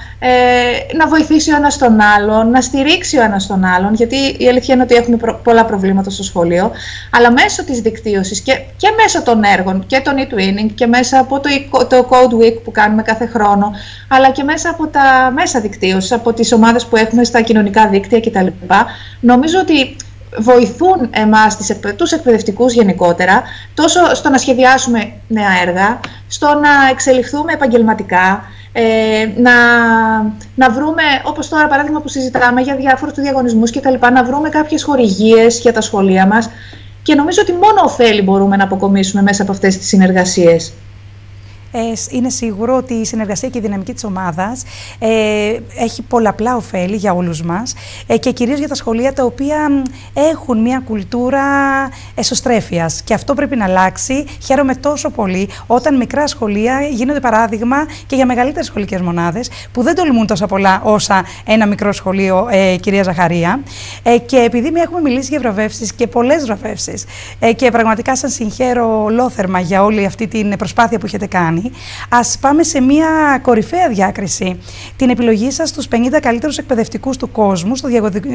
να βοηθήσει ο ένας τον άλλον, να στηρίξει ο ένας τον άλλον, γιατί η αλήθεια είναι ότι έχουμε πολλά προβλήματα στο σχολείο, αλλά μέσω της δικτύωσης και μέσω των έργων και των eTwinning και μέσα από το Code Week που κάνουμε κάθε χρόνο, αλλά και μέσα από τα μέσα δικτύωσης, από τις ομάδες που έχουμε στα κοινωνικά δίκτυα κτλ. Νομίζω ότι βοηθούν εμάς, τους εκπαιδευτικούς γενικότερα, τόσο στο να σχεδιάσουμε νέα έργα, στο να εξελιχθούμε επαγγελματικά, να βρούμε, όπως τώρα παράδειγμα που συζητάμε για διάφορους διαγωνισμούς κτλ., να βρούμε κάποιες χορηγίες για τα σχολεία μας και νομίζω ότι μόνο ωφέλη μπορούμε να αποκομίσουμε μέσα από αυτές τις συνεργασίες. είναι σίγουρο ότι η συνεργασία και η δυναμική της ομάδας έχει πολλαπλά ωφέλη για όλους μας και κυρίως για τα σχολεία τα οποία έχουν μια κουλτούρα εσωστρέφειας. Και αυτό πρέπει να αλλάξει. Χαίρομαι τόσο πολύ όταν μικρά σχολεία γίνονται παράδειγμα και για μεγαλύτερες σχολικές μονάδες που δεν τολμούν τόσα πολλά όσα ένα μικρό σχολείο, κυρία Ζαχαρία. Και επειδή έχουμε μιλήσει για βραβεύσεις και πολλές βραβεύσεις και πραγματικά σας συγχαίρω ολόθερμα για όλη αυτή την προσπάθεια που έχετε κάνει, ας πάμε σε μια κορυφαία διάκριση. Την επιλογή σας στους 50 καλύτερους εκπαιδευτικούς του κόσμου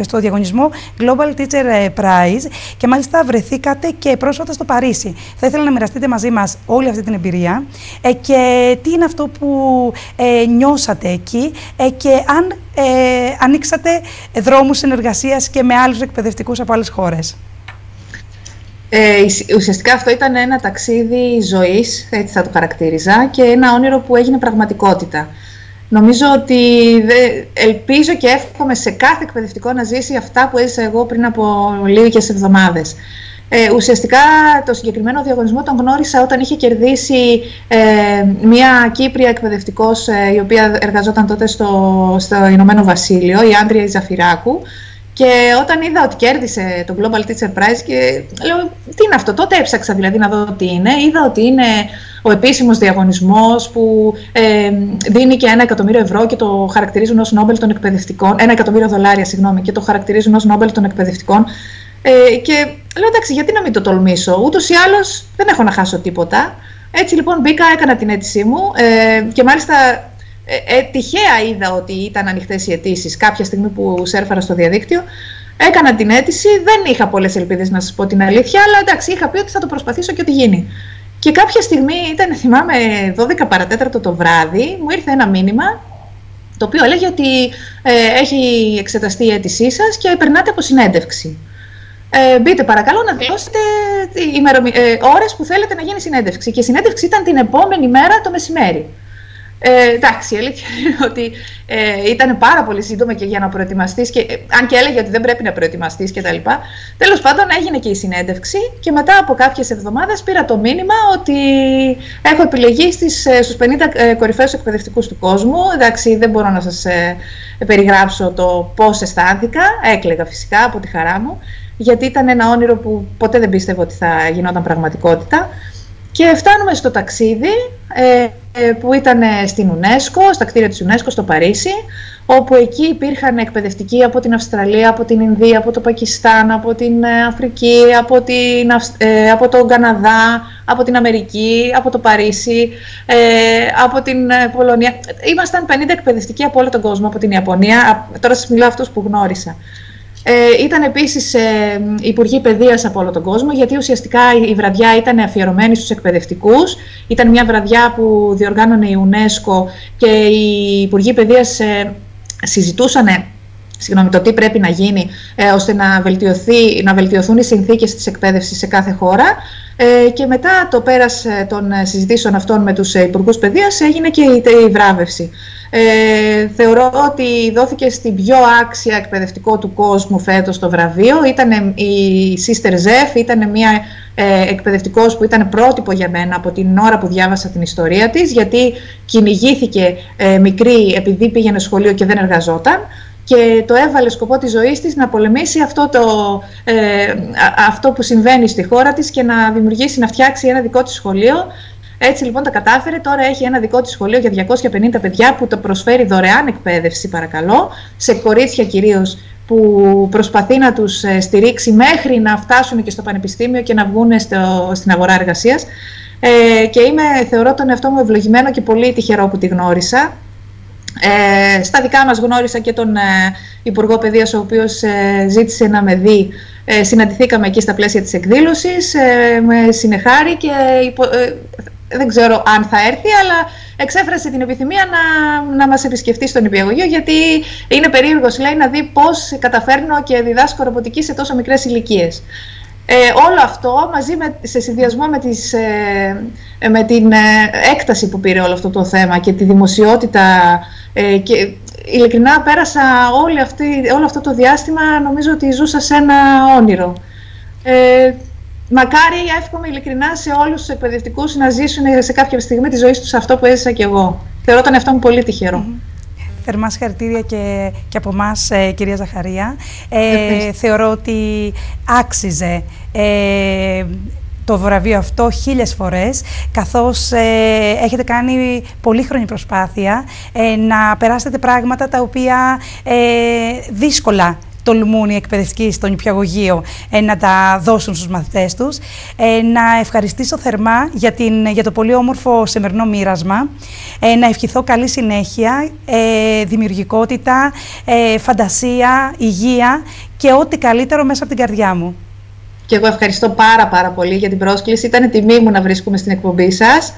στο διαγωνισμό Global Teacher Prize και μάλιστα βρεθήκατε και πρόσφατα στο Παρίσι. Θα ήθελα να μοιραστείτε μαζί μας όλη αυτή την εμπειρία και τι είναι αυτό που νιώσατε εκεί και αν ανοίξατε δρόμους συνεργασίας και με άλλους εκπαιδευτικούς από άλλες χώρες. Ουσιαστικά αυτό ήταν ένα ταξίδι ζωής, έτσι θα το χαρακτήριζα, και ένα όνειρο που έγινε πραγματικότητα. Νομίζω ότι ελπίζω και εύχομαι σε κάθε εκπαιδευτικό να ζήσει αυτά που έζησα εγώ πριν από λίγες εβδομάδες. Ουσιαστικά το συγκεκριμένο διαγωνισμό τον γνώρισα όταν είχε κερδίσει μια Κύπρια εκπαιδευτικός η οποία εργαζόταν τότε στο Ηνωμένο Βασίλειο, η Άντρια Ζαφυράκου. Και όταν είδα ότι κέρδισε το Global Teacher Prize και λέω τι είναι αυτό, τότε έψαξα δηλαδή να δω τι είναι. Είδα ότι είναι ο επίσημος διαγωνισμός που δίνει και $1.000.000 και το χαρακτηρίζουν ως Νόμπελ των εκπαιδευτικών, $1.000.000 συγγνώμη, και το χαρακτηρίζουν ως Νόμπελ των εκπαιδευτικών. Και λέω εντάξει, γιατί να μην το τολμήσω, ούτως ή άλλως δεν έχω να χάσω τίποτα. Έτσι λοιπόν μπήκα, έκανα την αίτησή μου και μάλιστα τυχαία είδα ότι ήταν ανοιχτές οι αιτήσεις κάποια στιγμή που σέρφαρα στο διαδίκτυο. Έκανα την αίτηση, δεν είχα πολλές ελπίδες να σας πω την αλήθεια, αλλά εντάξει, είχα πει ότι θα το προσπαθήσω και ό,τι γίνει. Και κάποια στιγμή, θυμάμαι 12 παρατέταρτο το βράδυ, μου ήρθε ένα μήνυμα το οποίο έλεγε ότι έχει εξεταστεί η αίτησή σας και περνάτε από συνέντευξη. Μπείτε παρακαλώ να δηλώσετε ώρες που θέλετε να γίνει συνέντευξη. Και η συνέντευξη ήταν την επόμενη μέρα το μεσημέρι. Εντάξει, η αλήθεια είναι ότι ήταν πάρα πολύ σύντομα και για να προετοιμαστείς, αν και έλεγε ότι δεν πρέπει να προετοιμαστείς κτλ. Τέλος πάντων έγινε και η συνέντευξη και μετά από κάποιες εβδομάδες πήρα το μήνυμα ότι έχω επιλεγεί στους 50 κορυφαίους εκπαιδευτικούς του κόσμου. Εντάξει, δεν μπορώ να σας περιγράψω το πώς αισθάνθηκα, έκλαιγα φυσικά από τη χαρά μου, γιατί ήταν ένα όνειρο που ποτέ δεν πίστευα ότι θα γινόταν πραγματικότητα. Και φτάνουμε στο ταξίδι που ήταν στην UNESCO, στα κτίρια της UNESCO στο Παρίσι, όπου εκεί υπήρχαν εκπαιδευτικοί από την Αυστραλία, από την Ινδία, από το Πακιστάν, από την Αφρική, από τον Καναδά, από την Αμερική, από το Παρίσι, από την Πολωνία. Ήμασταν 50 εκπαιδευτικοί από όλο τον κόσμο, από την Ιαπωνία, τώρα σας μιλάω αυτούς που γνώρισα. Ήταν επίσης υπουργοί παιδείας από όλο τον κόσμο, γιατί ουσιαστικά η βραδιά ήταν αφιερωμένη στους εκπαιδευτικούς. Ήταν μια βραδιά που διοργάνωνε η UNESCO και οι υπουργοί παιδείας συζητούσαν το τι πρέπει να γίνει ώστε να βελτιωθούν οι συνθήκες της εκπαίδευσης σε κάθε χώρα. Και μετά το πέρας των συζητήσεων αυτών με τους υπουργούς παιδείας έγινε και η βράβευση. Θεωρώ ότι δόθηκε στην πιο άξια εκπαιδευτικό του κόσμου φέτος το βραβείο. Ήταν η Sister Zef, ήταν μια εκπαιδευτικός που ήταν πρότυπο για μένα από την ώρα που διάβασα την ιστορία της, γιατί κυνηγήθηκε μικρή επειδή πήγαινε σχολείο και δεν εργαζόταν. Και το έβαλε σκοπό της ζωής της να πολεμήσει αυτό που συμβαίνει στη χώρα της και να δημιουργήσει, να φτιάξει ένα δικό της σχολείο. Έτσι λοιπόν τα κατάφερε, τώρα έχει ένα δικό της σχολείο για 250 παιδιά που το προσφέρει δωρεάν εκπαίδευση, παρακαλώ, σε κορίτσια κυρίως, που προσπαθεί να τους στηρίξει μέχρι να φτάσουν και στο πανεπιστήμιο και να βγουν στην αγορά εργασίας. Και θεωρώ τον εαυτό μου ευλογημένο και πολύ τυχερό που τη γνώρισα. Στα δικά μας γνώρισα και τον Υπουργό Παιδείας, ο οποίος ζήτησε να με δει. Συναντηθήκαμε εκεί στα πλαίσια της εκδήλωσης, με συνεχάρη και δεν ξέρω αν θα έρθει, αλλά εξέφρασε την επιθυμία να μας επισκεφτεί στον νηπιαγωγείο, γιατί είναι περίεργος, λέει, να δει πώς καταφέρνω και διδάσκω ρομποτική σε τόσο μικρές ηλικίες. Όλο αυτό μαζί σε συνδυασμό με την έκταση που πήρε όλο αυτό το θέμα και τη δημοσιότητα, και ειλικρινά πέρασα όλο αυτό το διάστημα, νομίζω ότι ζούσα σε ένα όνειρο. μακάρι, εύχομαι ειλικρινά σε όλους τους εκπαιδευτικούς να ζήσουν σε κάποια στιγμή τη ζωή τους αυτό που έζησα κι εγώ. Θεωρώ τον εαυτό μου πολύ τυχερό. Θερμά συγχαρητήρια και από εμάς, κυρία Ζαχαρία. Θεωρώ ότι άξιζε το βραβείο αυτό 1000 φορές, καθώς έχετε κάνει πολύχρονη προσπάθεια να περάσετε πράγματα τα οποία δύσκολα τολμούν οι εκπαιδευτικοί στο νηπιαγωγείο να τα δώσουν στους μαθητές τους. Να ευχαριστήσω θερμά για το πολύ όμορφο σημερινό μοίρασμα. Να ευχηθώ καλή συνέχεια, δημιουργικότητα, φαντασία, υγεία και ό,τι καλύτερο μέσα από την καρδιά μου. Και εγώ ευχαριστώ πάρα πολύ για την πρόσκληση. Ήταν τιμή μου να βρίσκομαι στην εκπομπή σας.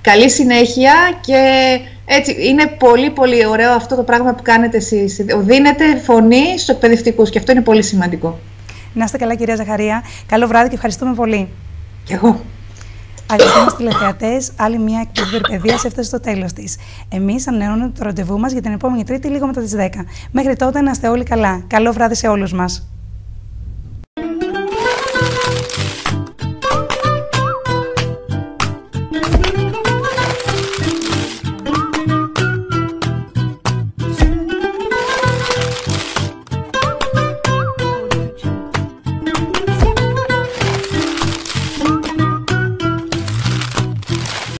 Καλή συνέχεια και έτσι είναι πολύ ωραό αυτό το πράγμα που κάνετε εσείς. Δίνετε φωνή στους εκπαιδευτικούς και αυτό είναι πολύ σημαντικό. Να είστε καλά, κυρία Ζαχαρία. Καλό βράδυ και ευχαριστούμε πολύ. Κι εγώ. Αγαπητοί μας τηλεθεατές, άλλη μια εκπομπή Περπαιδείας έφτασε στο τέλος της. Εμείς ανανεώνουμε το ραντεβού μας για την επόμενη Τρίτη λίγο μετά τις 10. Μέχρι τότε να είστε όλοι καλά. Καλό βράδυ σε όλους μας.